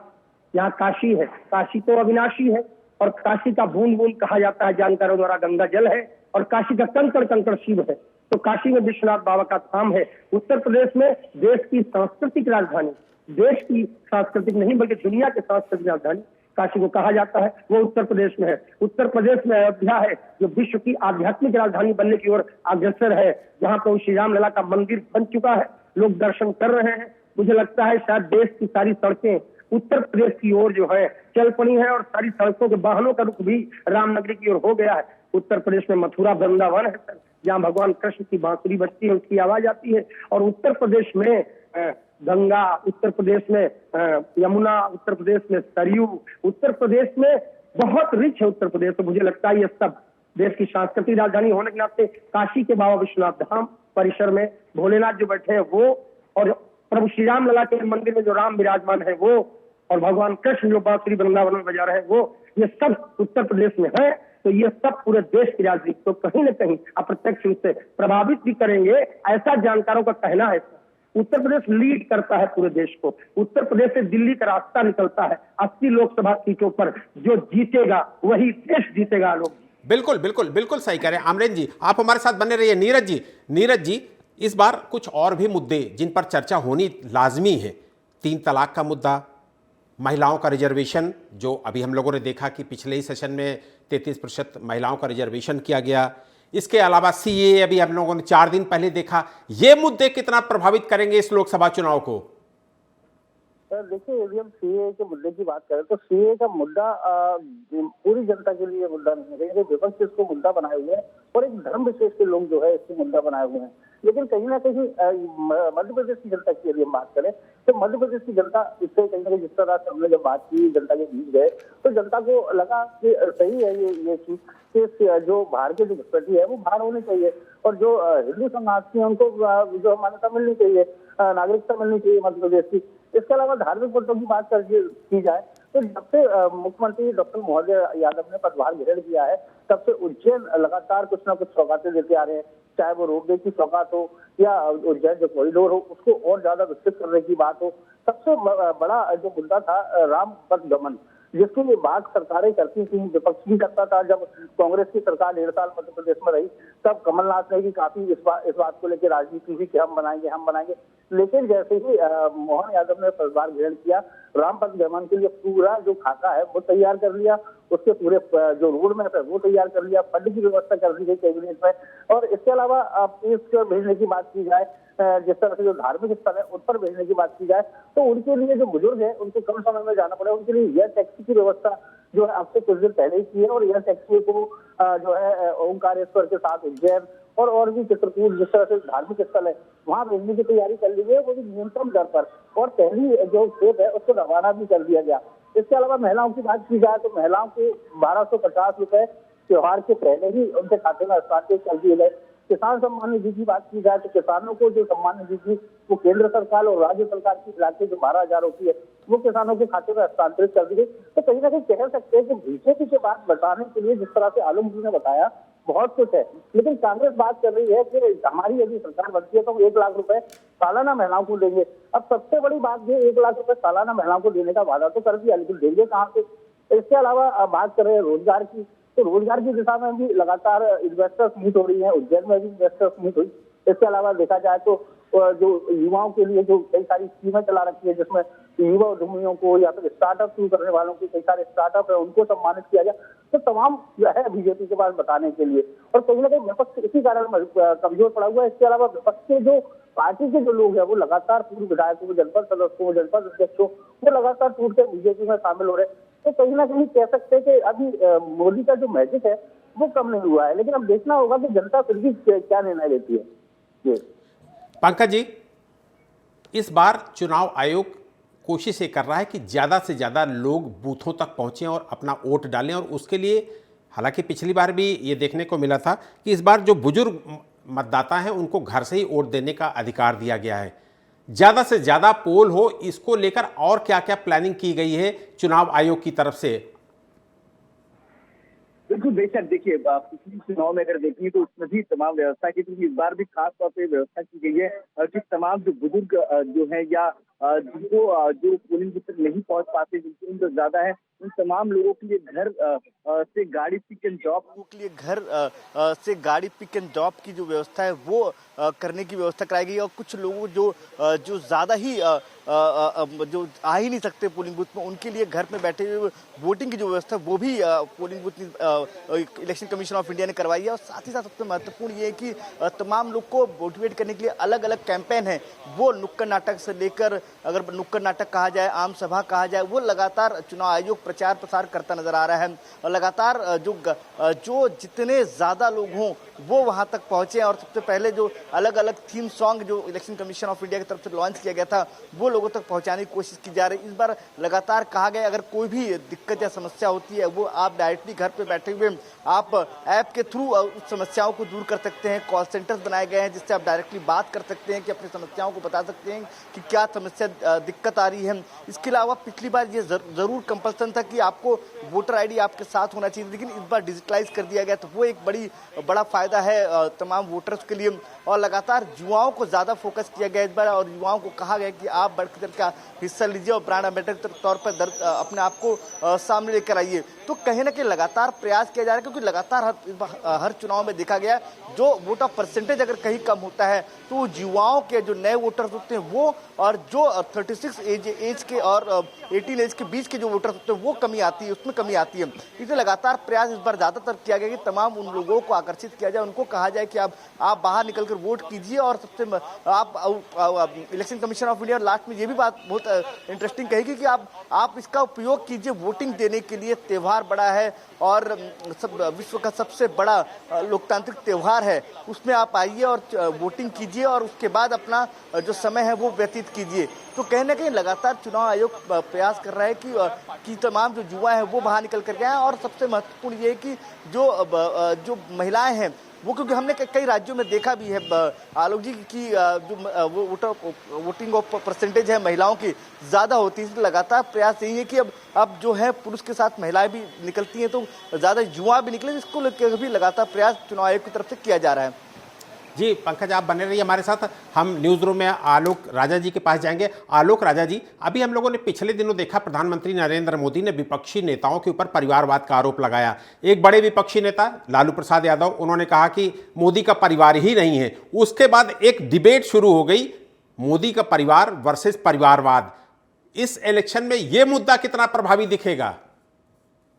यहाँ काशी है, काशी तो अविनाशी है, और काशी का बूंद बूंद कहा जाता है जानकारों द्वारा गंगा जल है, और काशी का कंकड़ कंकड़ शिव है। तो काशी में विश्वनाथ बाबा का धाम है। उत्तर प्रदेश में देश की सांस्कृतिक राजधानी, देश की सांस्कृतिक नहीं बल्कि दुनिया की सांस्कृतिक राजधानी काशी को कहा जाता है, वो उत्तर प्रदेश में है। उत्तर प्रदेश में अयोध्या है जो विश्व की आध्यात्मिक राजधानी बनने की ओर अग्रसर है, जहां पर श्री राम लला का मंदिर बन चुका है, लोग दर्शन कर रहे हैं। मुझे लगता है शायद देश की सारी सड़कें उत्तर प्रदेश की ओर जो है चल पड़ी है, और सारी सड़कों के वाहनों का रुख भी रामनगरी की ओर हो गया है। उत्तर प्रदेश में मथुरा वृंदावन है सर, जहाँ भगवान कृष्ण की बांसुरी बजती है, उसकी आवाज आती है। और उत्तर प्रदेश में गंगा, उत्तर प्रदेश में यमुना, उत्तर प्रदेश में सरयू, उत्तर प्रदेश में बहुत रिच है उत्तर प्रदेश। तो मुझे लगता है ये सब देश की सांस्कृतिक राजधानी होने के नाते काशी के बाबा विश्वनाथ धाम परिसर में भोलेनाथ जो बैठे हैं वो, और प्रभु श्री राम लला के मंदिर में जो राम विराजमान है वो, और भगवान कृष्ण जो बांसुरी वृंदावन में बजा रहे हैं वो, ये सब उत्तर प्रदेश में है। तो ये सब पूरे देश की राजनीति को कहीं न कहीं अप्रत्यक्ष रूप से प्रभावित भी करेंगे, ऐसा जानकारों का कहना है। उत्तर प्रदेश लीड करता है पूरे देश को। उत्तर प्रदेश से दिल्ली का रास्ता निकलता है। 80 लोकसभा सीटों पर जो जीतेगा वही देश जीतेगा। लोग बिल्कुल बिल्कुल बिल्कुल सही कह रहे हैं। आमरेन जी आप हमारे साथ बने रहिए। नीरज जी इस बार कुछ और भी मुद्दे जिन पर चर्चा होनी लाजमी है, 3 तलाक का मुद्दा, महिलाओं का रिजर्वेशन, जो अभी हम लोगों ने देखा कि पिछले ही सेशन में 33% महिलाओं का रिजर्वेशन किया गया, इसके अलावा सीए अभी हम लोगों ने 4 दिन पहले देखा। ये मुद्दे कितना प्रभावित करेंगे इस लोकसभा चुनाव को? सर देखिए, यदि हम सीए के मुद्दे की बात करें तो सीए का मुद्दा पूरी जनता के लिए मुद्दा नहीं है। विपक्ष इसको मुद्दा बनाए हुए हैं और एक धर्म विशेष के लोग जो है इसको मुद्दा बनाए हुए हैं। लेकिन कहीं ना कहीं मध्य प्रदेश की जनता की यदि हम बात करें तो मध्य प्रदेश की जनता इससे कहीं ना कहीं, जिस तरह से हमने जब बात की जनता के बीच गए तो जनता को लगा कि सही है ये चीज कि जो बाहर की जो घुसपैठी है वो बाहर होनी चाहिए, और जो हिंदू समाज की उनको जो मान्यता मिलनी चाहिए, नागरिकता मिलनी चाहिए मध्य प्रदेश की। इसके अलावा धार्मिक मुद्दों की बात की जाए तो जब से मुख्यमंत्री डॉक्टर महोदय यादव ने पदभार ग्रहण किया है तब से उज्जैन लगातार कुछ ना कुछ सौगातें देते आ रहे हैं, चाहे वो रोपवे की सौगात हो या उज्जैन जो कॉरिडोर हो उसको और ज्यादा विकसित करने की बात हो। सबसे बड़ा जो मुद्दा था राम पथ गमन, जिसकी ये बात सरकारें करती थी, विपक्ष भी करता था। जब कांग्रेस की सरकार 1.5 साल मध्य प्रदेश में रही तब कमलनाथ ने भी काफी इस बात को लेकर राजनीति की कि हम बनाएंगे। लेकिन जैसे ही मोहन यादव ने पदभार ग्रहण किया, रामपथ गमन के लिए पूरा जो खाका है वो तैयार कर लिया, उसके पूरे जो रोड मैप है वो तैयार कर लिया, फंड की व्यवस्था कर दी गई कैबिनेट में। और इसके अलावा पुलिस भेजने की बात की जाए, जिस तरह से जो धार्मिक स्थल है उन पर भेजने की बात की जाए तो उनके लिए जो बुजुर्ग है उनको कम समय में जाना पड़े, उनके लिए एयर टैक्सी की व्यवस्था जो है अब से कुछ दिन पहले ही की है। और एयर टैक्सी को जो है ओंकारेश्वर के साथ उज्जैन और भी चित्रकूट, जिस तरह से धार्मिक स्थल है वहां भेजने की तैयारी कर ली गई है, वो भी न्यूनतम दर पर, और पहली जो खेप है उसको रवाना भी कर दिया गया। इसके अलावा महिलाओं की बात की जाए तो महिलाओं को 1250 रुपए त्योहार के पहले ही उनके खाते में हस्तांतरित कर दिए गए। किसान सम्मान निधि की बात की जाए तो किसानों को जो सम्मान निधि थी वो केंद्र सरकार और राज्य सरकार की राशि जो 12,000 होती है वो किसानों के खाते में हस्तांतरित कर दी गई। तो कहीं ना कहीं कह सकते हैं कि बीजेपी के बात बताने के लिए जिस तरह से आलम जी ने बताया बहुत कुछ है, लेकिन कांग्रेस बात कर रही है कि हमारी यदि सरकार बनती है तो हम 1 लाख रुपए सालाना महिलाओं को देंगे। अब सबसे बड़ी बात ये 1 लाख रुपए सालाना महिलाओं को देने का वादा तो कर दिया, लेकिन देंगे कहाँ से? इसके अलावा बात कर रहे हैं रोजगार की, तो रोजगार की दिशा में भी लगातार इन्वेस्टर्स मीट हो रही है, उज्जैन में भी इन्वेस्टर्स मीट हुई। इसके अलावा देखा जाए तो जो युवाओं के लिए जो कई सारी स्कीमें चला रखी है जिसमें युवा उद्यमियों को या फिर स्टार्टअप शुरू करने वालों को, कई सारे स्टार्टअप है उनको सम्मानित किया गया। तो तमाम जो है बीजेपी के पास बताने के लिए, और कहीं ना कहीं विपक्ष इसी कारण कमजोर पड़ा हुआ है। इसके अलावा विपक्ष के जो पार्टी के जो लोग हैं वो लगातार पूर्व विधायकों, जनपद सदस्यों, जनपद अध्यक्षों वो लगातार टूट कर बीजेपी में शामिल हो रहे हैं। तो कहीं ना कहीं कह सकते हैं कि अभी मोदी का जो मैजिक है वो कम नहीं हुआ है, लेकिन अब देखना होगा कि जनता फिर भी क्या निर्णय लेती है। पंकज जी, इस बार चुनाव आयोग कोशिश ये कर रहा है कि ज़्यादा से ज़्यादा लोग बूथों तक पहुँचें और अपना वोट डालें, और उसके लिए हालांकि पिछली बार भी ये देखने को मिला था कि इस बार जो बुजुर्ग मतदाता हैं उनको घर से ही वोट देने का अधिकार दिया गया है। ज़्यादा से ज़्यादा पोल हो, इसको लेकर और क्या क्या प्लानिंग की गई है चुनाव आयोग की तरफ से? बिल्कुल बेशक, देखिए पिछले चुनाव में अगर देखेंगे तो उसमें भी तमाम व्यवस्था की थी। इस बार भी खास तौर पे व्यवस्था की गई है कि तमाम जो बुजुर्ग जो है या जिनको जो पोलिंग बूथ तक नहीं पहुंच पाते, जिनकी उम्र ज्यादा है, उन तमाम लोगों के लिए घर से गाड़ी पिक एंड ड्रॉप के लिए घर से गाड़ी पिक एंड ड्रॉप की जो व्यवस्था है वो करने की व्यवस्था कराई गई है। और कुछ लोग जो ज़्यादा ही जो आ ही नहीं सकते पोलिंग बूथ में, उनके लिए घर में बैठे हुए वोटिंग की जो व्यवस्था है वो भी polling booth election commission of India ने करवाई है। और साथ ही साथ सबसे महत्वपूर्ण ये है कि तमाम लोग को मोटिवेट करने के लिए अलग अलग कैंपेन है, वो नुक्कड़ नाटक से लेकर, अगर नुक्कड़ नाटक कहा जाए, आम सभा कहा जाए, वो लगातार चुनाव आयोग प्रचार प्रसार करता नजर आ रहा है। और लगातार जो जितने ज्यादा लोग हों वो वहां तक पहुंचे। और सबसे पहले जो अलग अलग थीम सॉन्ग जो इलेक्शन कमीशन ऑफ इंडिया की तरफ से लॉन्च किया गया था वो लोगों तक पहुंचाने की कोशिश की जा रही है। इस बार लगातार कहा गया अगर कोई भी दिक्कत या समस्या होती है वो आप डायरेक्टली घर पे बैठे हुए आप ऐप के थ्रू उस समस्याओं को दूर कर सकते हैं। कॉल सेंटर्स बनाए गए हैं जिससे आप डायरेक्टली बात कर सकते हैं कि अपनी समस्याओं को बता सकते हैं कि क्या समस्या दिक्कत आ रही है। इसके अलावा पिछली बार ये जरूर कंपल्सन था कि आपको वोटर आईडी आपके साथ होना चाहिए, लेकिन इस बार डिजिटलाइज कर दिया गया, तो वो एक बड़ा फायदा है तमाम वोटर्स के लिए। और लगातार युवाओं को ज्यादा फोकस किया गया इस बार, और युवाओं को कहा गया कि आप बढ़कर का हिस्सा लीजिए और ब्रांड एम्बेसडर के तौर पर अपने आप को सामने लेकर आइए। तो कहीं ना कहीं लगातार प्रयास किया जा रहा है, क्योंकि लगातार हर चुनाव में देखा गया जो वोट ऑफ परसेंटेज अगर कहीं कम होता है तो युवाओं के जो नए वोटर्स होते हैं वो, और जो 36 एज के और 18 एज के बीच के जो वोटर्स होते हैं वो कमी आती है, उसमें कमी आती है। इसलिए लगातार प्रयास इस बार ज्यादातर किया गया कि तमाम उन लोगों को आकर्षित किया जाए, उनको कहा जाए कि आप बाहर निकलकर वोट कीजिए। और सबसे आप election commission of India last में ये भी बात बहुत इंटरेस्टिंग कहेगी कि आप इसका उपयोग कीजिए वोटिंग देने के लिए। त्योहार बड़ा है और विश्व का सबसे बड़ा लोकतांत्रिक त्योहार है, उसमें आप आइए और वोटिंग कीजिए और उसके बाद अपना जो समय है वो व्यतीत कीजिए। तो कहीं ना कहीं लगातार चुनाव आयोग प्रयास कर रहा है कि तमाम जो युवा है वो बाहर निकल कर गए हैं। और सबसे महत्वपूर्ण ये है कि जो महिलाएं हैं वो, क्योंकि हमने कई राज्यों में देखा भी है आलोक जी की जो वोटिंग परसेंटेज है महिलाओं की ज्यादा होती है। लगातार प्रयास यही है कि अब जो है पुरुष के साथ महिलाएं भी निकलती हैं तो ज्यादा युवा भी निकले, इसको लेकर भी लगातार प्रयास चुनाव आयोग की तरफ से किया जा रहा है। जी पंकज, आप बने रहिए हमारे साथ। हम न्यूज़ रूम में आलोक राजा जी के पास जाएंगे। आलोक राजा जी, अभी हम लोगों ने पिछले दिनों देखा प्रधानमंत्री नरेंद्र मोदी ने विपक्षी नेताओं के ऊपर परिवारवाद का आरोप लगाया। एक बड़े विपक्षी नेता लालू प्रसाद यादव, उन्होंने कहा कि मोदी का परिवार ही नहीं है। उसके बाद एक डिबेट शुरू हो गई, मोदी का परिवार वर्सेस परिवारवाद। इस इलेक्शन में यह मुद्दा कितना प्रभावी दिखेगा?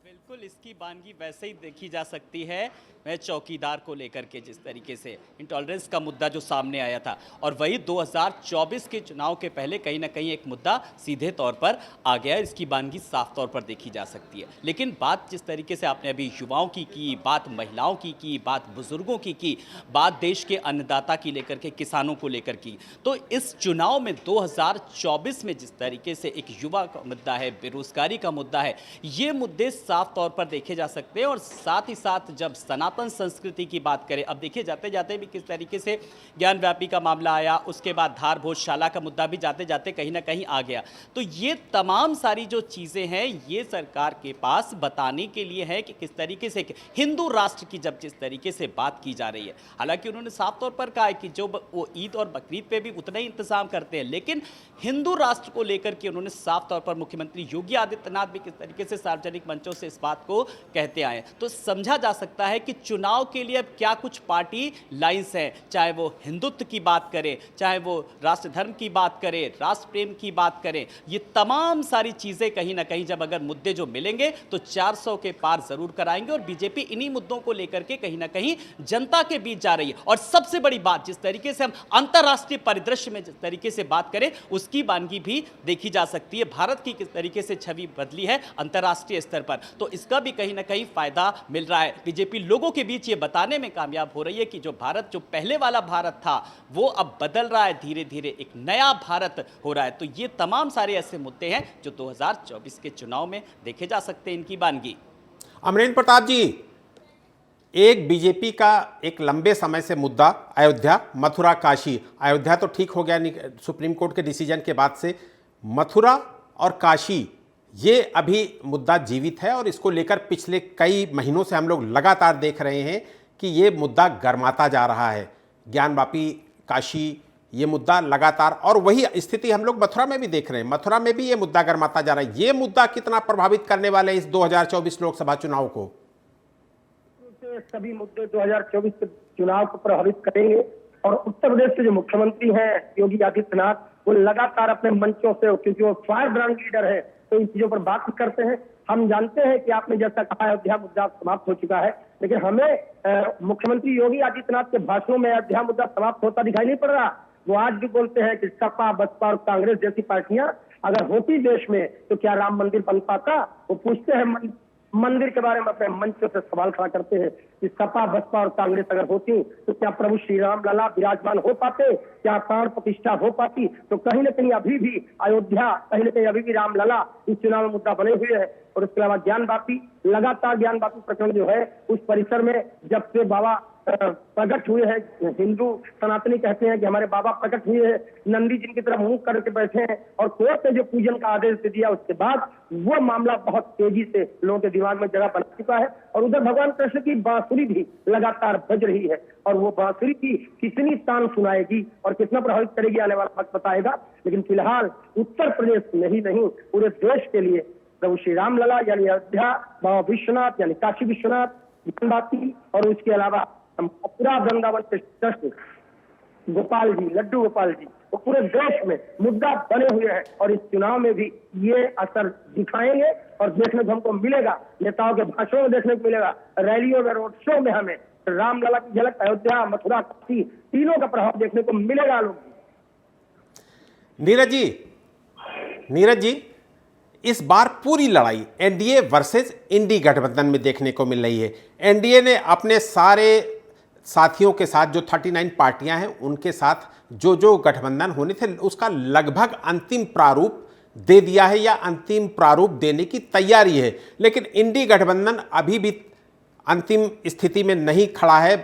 बिल्कुल, इसकी बानगी वैसे ही देखी जा सकती है वह चौकीदार को लेकर के जिस तरीके से इंटॉलरेंस का मुद्दा जो सामने आया था, और वही 2024 के चुनाव के पहले कहीं ना कहीं एक मुद्दा सीधे तौर पर आ गया है। इसकी बानगी साफ तौर पर देखी जा सकती है। लेकिन बात जिस तरीके से आपने अभी युवाओं की बात महिलाओं की बात बुजुर्गों की बात देश के अन्नदाता की लेकर के, किसानों को लेकर की, तो इस चुनाव में 2024 में जिस तरीके से एक युवा का मुद्दा है, बेरोजगारी का मुद्दा है, ये मुद्दे साफ तौर पर देखे जा सकते हैं। और साथ ही साथ जब सनातन संस्कृति की बात करें, अब देखिए जाते जाते भी किस तरीके से ज्ञान व्यापी का मामला आया, उसके बाद धार भोजशाला का मुद्दा भी जाते जाते कहीं ना कहीं आ गया। तो ये तमाम सारी जो चीजें हैं ये सरकार के पास बताने के लिए है कि किस तरीके से हिंदू राष्ट्र की जब जिस तरीके से बात की जा रही है, हालांकि उन्होंने साफ तौर पर कहा है कि जो वो ईद और बकरीद पे भी उतना ही इंतजाम करते हैं, लेकिन हिंदू राष्ट्र को लेकर के उन्होंने साफ तौर पर मुख्यमंत्री योगी आदित्यनाथ भी किस तरीके से सार्वजनिक मंचों से इस बात को कहते आए। तो समझा जा सकता है कि चुनाव के लिए अब क्या कुछ पार्टी लाइंस हैं, चाहे वो हिंदुत्व की बात करें, चाहे वो राष्ट्र धर्म की बात करें, राष्ट्र प्रेम की बात करें, ये तमाम सारी चीजें कहीं ना कहीं जब अगर मुद्दे जो मिलेंगे तो 400 के पार जरूर कराएंगे। और बीजेपी इन्हीं मुद्दों को लेकर के कहीं ना कहीं जनता के बीच जा रही है। और सबसे बड़ी बात, जिस तरीके से हम अंतरराष्ट्रीय परिदृश्य में जिस तरीके से बात करें, उसकी बानगी भी देखी जा सकती है। भारत की किस तरीके से छवि बदली है अंतरराष्ट्रीय स्तर पर, तो इस उसका भी कहीं ना कहीं फायदा मिल रहा है। बीजेपी लोगों के बीच ये बताने में कामयाब हो रही है कि जो भारत, जो पहले वाला भारत था, वो अब बदल रहा है, धीरे धीरे एक नया भारत हो रहा है। तो ये तमाम सारे ऐसे मुद्दे हैं जो 2024 के चुनाव में देखे जा सकते हैं इनकी बानगी। अमरेंद्र प्रताप जी, एक बीजेपी का एक लंबे समय से मुद्दा अयोध्या, मथुरा, काशी। अयोध्या तो ठीक हो गया सुप्रीम कोर्ट के डिसीजन के बाद से, मथुरा और काशी ये अभी मुद्दा जीवित है और इसको लेकर पिछले कई महीनों से हम लोग लगातार देख रहे हैं कि ये मुद्दा गर्माता जा रहा है। ज्ञानवापी, काशी, ये मुद्दा लगातार, और वही स्थिति हम लोग मथुरा में भी देख रहे हैं। मथुरा में भी ये मुद्दा गर्माता जा रहा है। ये मुद्दा कितना प्रभावित करने वाले इस 2024 लोकसभा चुनाव को? सभी मुद्दे 2024 के चुनाव को प्रभावित करेंगे और उत्तर प्रदेश के जो मुख्यमंत्री हैं योगी आदित्यनाथ, वो लगातार अपने मंचों से, क्योंकि वो फायर ब्रांड लीडर है, तो इन चीजों पर बात करते हैं। हम जानते हैं कि आपने जैसा कहा अयोध्या मुद्दा समाप्त हो चुका है, लेकिन हमें मुख्यमंत्री योगी आदित्यनाथ के भाषणों में अयोध्या मुद्दा समाप्त होता दिखाई नहीं पड़ रहा। वो आज भी बोलते हैं कि सपा, बसपा और कांग्रेस जैसी पार्टियां अगर होती देश में तो क्या राम मंदिर बन पाता। वो पूछते हैं मंदिर के बारे में, अपने मंच से सवाल खड़ा करते हैं कि सपा, बसपा और कांग्रेस अगर होती तो क्या प्रभु श्री राम लला विराजमान हो पाते, क्या प्राण प्रतिष्ठा हो पाती। तो कहीं ना कहीं अभी भी अयोध्या, कहीं ना कहीं अभी भी राम लला इस चुनाव में मुद्दा बने हुए हैं। और उसके अलावा ज्ञानवापी, लगातार ज्ञानवापी प्रकरण जो है उस परिसर में जब से बाबा प्रकट हुए हैं, हिंदू सनातनी कहते हैं कि हमारे बाबा प्रकट हुए हैं, नंदी जी की तरफ मुंह करके बैठे हैं और कोर्ट ने जो पूजन का आदेश दे दिया उसके बाद वो मामला बहुत तेजी से लोगों के दिमाग में जगह बना चुका है। और उधर भगवान कृष्ण की बांसुरी भी लगातार बज रही है और वो बांसुरी की कितनी तान सुनाएगी और कितना प्रभावित करेगी आने वाला वक्त बताएगा। लेकिन फिलहाल उत्तर प्रदेश में ही नहीं, पूरे देश के लिए प्रभु श्री राम लला यानी अयोध्या, बाबा विश्वनाथ यानी काशी विश्वनाथ, ज्ञानवापी और उसके अलावा पूरा वृंदावन के कृष्ण गोपाल जी, लड्डू गोपाल जी, वो पूरे देश में मुद्दा बने हुए हैं और इस चुनाव में भी ये असर दिखाएंगे और देखने को हमको मिलेगा। नेताओं के भाषणों में देखने को मिलेगा, रैलियों में, रोड शो में हमें रामलला की झलक, अयोध्या, मथुरा, काशी तीनों का प्रभाव देखने को मिलेगा। लोग नीरज जी, इस बार पूरी लड़ाई एनडीए वर्सेस इंडी गठबंधन में देखने को मिल रही है। एनडीए ने अपने सारे साथियों के साथ, जो 39 पार्टियां हैं उनके साथ जो जो गठबंधन होने थे उसका लगभग अंतिम प्रारूप दे दिया है या अंतिम प्रारूप देने की तैयारी है। लेकिन इंडी गठबंधन अभी भी अंतिम स्थिति में नहीं खड़ा है।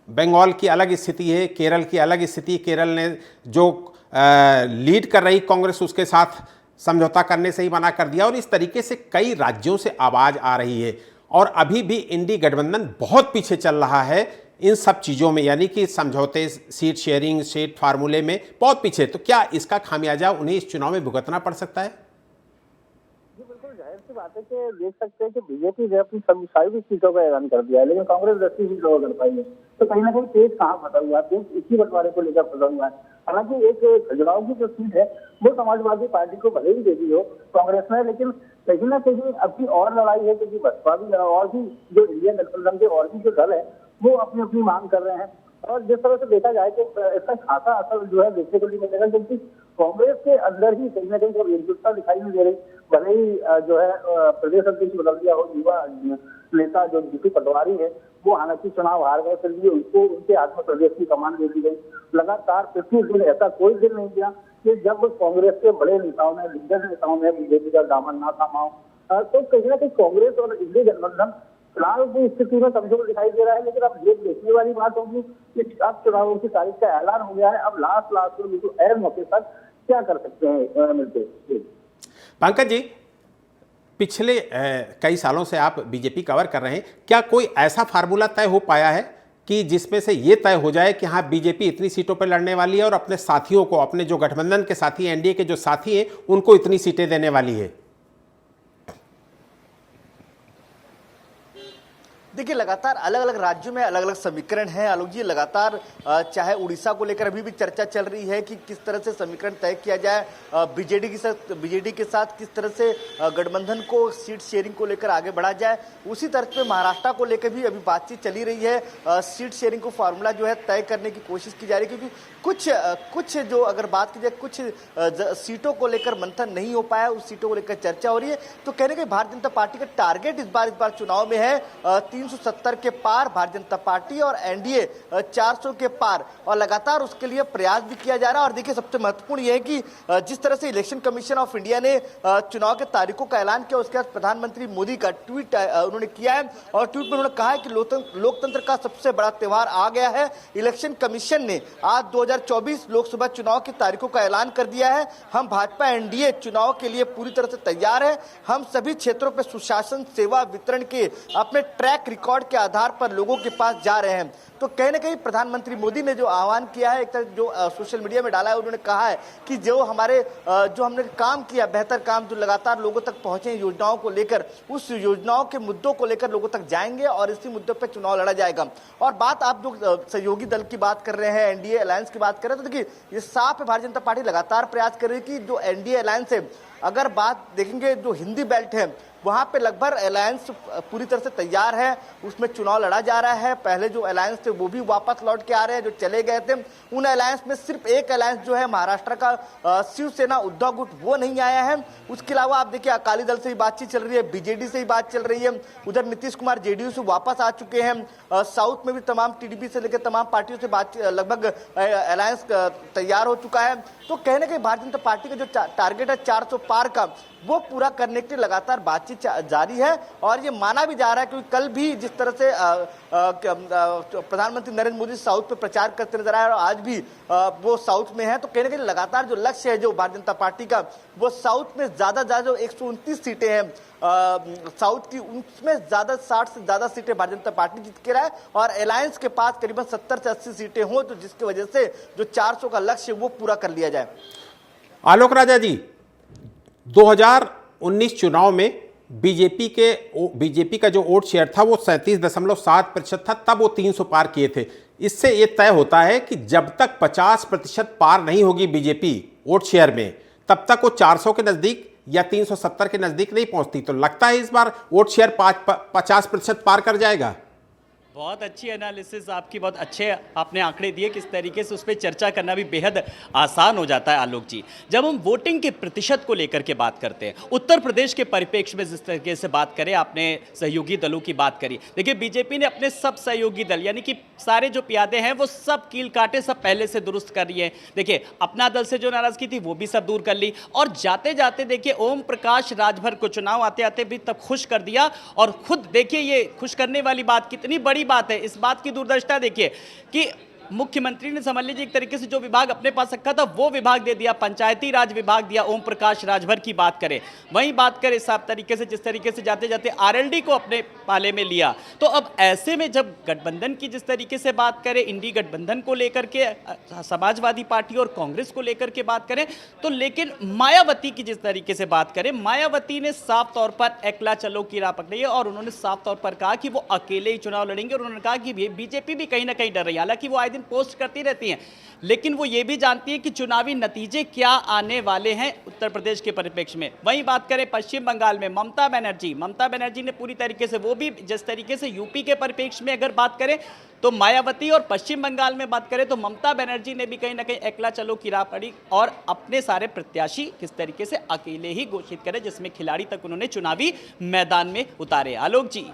बंगाल की अलग स्थिति है, केरल की अलग स्थिति। केरल ने जो लीड कर रही कांग्रेस, उसके साथ समझौता करने से ही मना कर दिया और इस तरीके से कई राज्यों से आवाज़ आ रही है और अभी भी इंडी गठबंधन बहुत पीछे चल रहा है इन सब चीज़ों में, यानी कि समझौते, सीट शेयरिंग, सीट फार्मूले में बहुत पीछे। तो क्या इसका खामियाजा उन्हें इस चुनाव में भुगतना पड़ सकता है? जी बिल्कुल, जाहिर सी बात है कि देख सकते हैं कि बीजेपी ने अपनी सभी सारी सीटों का ऐलान कर दिया है, लेकिन कांग्रेस 10 सीटों का कर पाई है। तो कहीं ना कहीं तेज कहाँ फंसा हुआ है, इसी बंटवारे को लेकर फंसा हुआ है। हालांकि एक खजुराहो की जो सीट है वो समाजवादी पार्टी को भले ही दे दी हो कांग्रेस ने, लेकिन कहीं ना कहीं अभी और लड़ाई है क्योंकि बसपा भी और भी जो इंडियन गठबंधन के और भी जो दल है वो अपनी अपनी मांग कर रहे हैं। और जिस तरह से देखा जाए तो इसका खासा असर जो है देखने को नहीं मिलेगा, क्योंकि कांग्रेस के अंदर ही कहीं ना कहीं जब एकजुटता दिखाई नहीं दे रही, भले ही जो है प्रदेश अध्यक्ष बदल दिया हो, युवा नेता जो जीतू पटवारी है वो हालांकि चुनाव हार गए, फिर भी उनको उनके हाथ में प्रदेश की कमान दे दी गई। लगातार 25 दिन ऐसा कोई दिन नहीं गया कि जब कांग्रेस के बड़े नेताओं ने, लीडर नेताओं ने बीजेपी का दामन ना थामा हो। तो कहीं ना कहीं कांग्रेस और इंडी गठबंधन फिलहाल की स्थिति में कमजोर दिखाई दे रहा है। लेकिन अब ये देखने वाली बात होगी कि अब चुनावों की तारीख का ऐलान हो गया है, अब लास्ट में बिल्कुल अहम मौके पर क्या कर सकते हैं मिलते। पंकज जी, पिछले कई सालों से आप बीजेपी कवर कर रहे हैं, क्या कोई ऐसा फार्मूला तय हो पाया है कि जिसमें से ये तय हो जाए कि हाँ बीजेपी इतनी सीटों पर लड़ने वाली है और अपने साथियों को, अपने जो गठबंधन के साथी, एनडीए के जो साथी हैं, उनको इतनी सीटें देने वाली है? देखिए लगातार अलग अलग राज्यों में अलग अलग समीकरण हैं आलोक जी। लगातार चाहे उड़ीसा को लेकर अभी भी चर्चा चल रही है कि किस तरह से समीकरण तय किया जाए, बीजेडी के साथ किस तरह से गठबंधन को सीट शेयरिंग को लेकर आगे बढ़ा जाए। उसी तरह पे महाराष्ट्र को लेकर भी अभी बातचीत चली रही है। सीट शेयरिंग को फार्मूला जो है तय करने की कोशिश की जा रही है, क्योंकि कुछ जो अगर बात की जाए कुछ सीटों को लेकर मंथन नहीं हो पाया, उस सीटों को लेकर चर्चा हो रही है। तो कहने के भारतीय जनता पार्टी का टारगेट इस बार चुनाव में है 370 के पार भारतीय जनता पार्टी और एनडीए 400 के पार, और लगातार उसके लिए प्रयास भी किया जा रहा है। और देखिए सबसे महत्वपूर्ण यह है कि जिस तरह से इलेक्शन कमीशन ऑफ इंडिया ने चुनाव के तारीखों का ऐलान किया, उसके बाद प्रधानमंत्री मोदी का ट्वीट उन्होंने किया है और ट्वीट में उन्होंने कहा है कि लोकतंत्र का सबसे बड़ा त्योहार आ गया है। इलेक्शन कमीशन ने आज 2024 लोकसभा चुनाव की तारीखों का ऐलान कर दिया है। हम भाजपा एनडीए चुनाव के लिए पूरी तरह से तैयार है। हम सभी क्षेत्रों पर सुशासन, सेवा वितरण के अपने ट्रैक रिकॉर्ड के आधार पर लोगों के पास जा रहे हैं। तो कहीं ना कहीं प्रधानमंत्री मोदी ने जो आह्वान किया है, एक तरह जो सोशल मीडिया में डाला है, उन्होंने कहा है कि जो हमने काम किया, बेहतर काम जो लगातार लोगों तक पहुंचे योजनाओं को लेकर, उस योजनाओं के मुद्दों को लेकर लोगों तक जाएंगे और इसी मुद्दों पर चुनाव लड़ा जाएगा। और बात आप जो सहयोगी दल की बात कर रहे हैं, एनडीए अलायंस की बात कर रहे हैं, तो देखिए ये साफ है, भारतीय जनता पार्टी लगातार प्रयास कर रही है कि जो एनडीए अलायंस है, अगर बात देखेंगे जो हिंदी बेल्ट है वहां पे लगभग अलायंस पूरी तरह से तैयार है, उसमें चुनाव लड़ा जा रहा है। पहले जो अलायंस थे वो भी वापस लौट के आ रहे हैं, जो चले गए थे। उन अलायंस में सिर्फ एक अलायंस जो है महाराष्ट्र का शिवसेना उद्धव गुट, वो नहीं आया है। उसके अलावा आप देखिए अकाली दल से ही बातचीत चल रही है, बीजेडी से ही बात चल रही है, उधर नीतीश कुमार जेडीयू से वापस आ चुके हैं। साउथ में भी तमाम टीडीपी से लेकर तमाम पार्टियों से बात, लगभग अलायंस तैयार हो चुका है। तो कहने के भारतीय जनता पार्टी का जो टारगेट है 400 पार का, वो पूरा करने के लिए लगातार बातचीत जारी है। और ये माना भी जा रहा है क्योंकि कल भी जिस तरह से प्रधानमंत्री नरेंद्र मोदी साउथ पे प्रचार करते नजर आए और आज भी वो साउथ में है, तो कहीं ना कहीं लगातार जो लक्ष्य है जो भारतीय जनता पार्टी का, वो साउथ में ज्यादा जो 129 सीटें हैं साउथ की, उसमें ज्यादा 60 से ज्यादा सीटें भारतीय जनता पार्टी जीत के रहा है और अलायंस के पास करीबन 70 से 80 सीटें हो, तो जिसकी वजह से जो 400 का लक्ष्य वो पूरा कर लिया जाए। आलोक राजा जी, 2019 चुनाव में बीजेपी का जो वोट शेयर था वो 37.7% था, तब वो 300 पार किए थे। इससे ये तय होता है कि जब तक 50% पार नहीं होगी बीजेपी वोट शेयर में, तब तक वो 400 के नजदीक या 370 के नजदीक नहीं पहुंचती। तो लगता है इस बार वोट शेयर 50% पार कर जाएगा। बहुत अच्छी एनालिसिस आपकी, बहुत अच्छे आपने आंकड़े दिए, किस तरीके से उस पर चर्चा करना भी बेहद आसान हो जाता है आलोक जी। जब हम वोटिंग के प्रतिशत को लेकर के बात करते हैं, उत्तर प्रदेश के परिप्रेक्ष्य में जिस तरीके से बात करें, आपने सहयोगी दलों की बात करी। देखिए बीजेपी ने अपने सब सहयोगी दल यानी कि सारे जो प्यादे हैं वो सब कील काटे सब पहले से दुरुस्त कर रही है। देखिए अपना दल से जो नाराजगी थी वो भी सब दूर कर ली, और जाते जाते देखिए ओम प्रकाश राजभर को चुनाव आते आते भी तब खुश कर दिया। और खुद देखिए ये खुश करने वाली बात कितनी बड़ी बात है, इस बात की दूरदर्शिता देखिए कि मुख्यमंत्री ने समझ लीजिए एक तरीके से जो विभाग अपने पास रखा था वो विभाग दे दिया, पंचायती राज विभाग दिया। ओम प्रकाश राजभर की बात करें, वहीं बात करें साफ तरीके से जिस तरीके से जाते जाते आरएलडी को अपने पाले में लिया। तो अब ऐसे में जब गठबंधन की जिस तरीके से बात करें, इंडी गठबंधन को लेकर के, समाजवादी पार्टी और कांग्रेस को लेकर के बात करें, तो लेकिन मायावती की जिस तरीके से बात करें, मायावती ने साफ तौर पर एकला चलो की राह पकड़ी है और उन्होंने साफ तौर पर कहा कि वो अकेले ही चुनाव लड़ेंगे। और उन्होंने कहा कि बीजेपी भी कहीं ना कहीं डर रही है, हालांकि वो आए दिन पोस्ट करती रहती हैं, लेकिन वो ये भी जानती है कि चुनावी नतीजे क्या आने वाले हैं उत्तर प्रदेश के परिप्रेक्ष्य में। वहीं बात करें पश्चिम बंगाल में ममता बनर्जी ने पूरी तरीके से, वो भी जिस तरीके से यूपी के परिप्रेक्ष्य में अगर बात करें तो मायावती, और पश्चिम बंगाल में बात करें तो ममता बनर्जी ने भी कहीं ना कहीं एकला चलो की राह पड़ी और अपने सारे प्रत्याशी किस तरीके से अकेले ही घोषित करे, जिसमें खिलाड़ी तक उन्होंने चुनावी मैदान में उतारे। आलोक जी,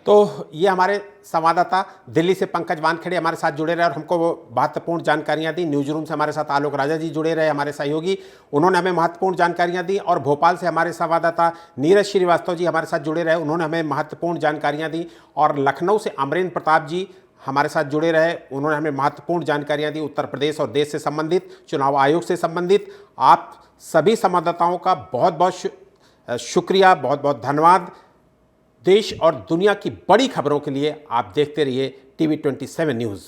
तो ये हमारे संवाददाता दिल्ली से पंकज वानखेड़े हमारे साथ जुड़े रहे और हमको वो महत्वपूर्ण जानकारियां दी। न्यूज रूम से हमारे साथ आलोक राजा जी जुड़े रहे, हमारे सहयोगी, उन्होंने हमें महत्वपूर्ण जानकारियां दी। और भोपाल से हमारे संवाददाता नीरज श्रीवास्तव जी हमारे साथ जुड़े रहे, उन्होंने हमें महत्वपूर्ण जानकारियां दी। और लखनऊ से अमरेंद्र प्रताप जी हमारे साथ जुड़े रहे, उन्होंने हमें महत्वपूर्ण जानकारियाँ दी उत्तर प्रदेश और देश से संबंधित, चुनाव आयोग से संबंधित। आप सभी संवाददाताओं का बहुत बहुत शुक्रिया, बहुत बहुत धन्यवाद। देश और दुनिया की बड़ी खबरों के लिए आप देखते रहिए TV27 न्यूज़।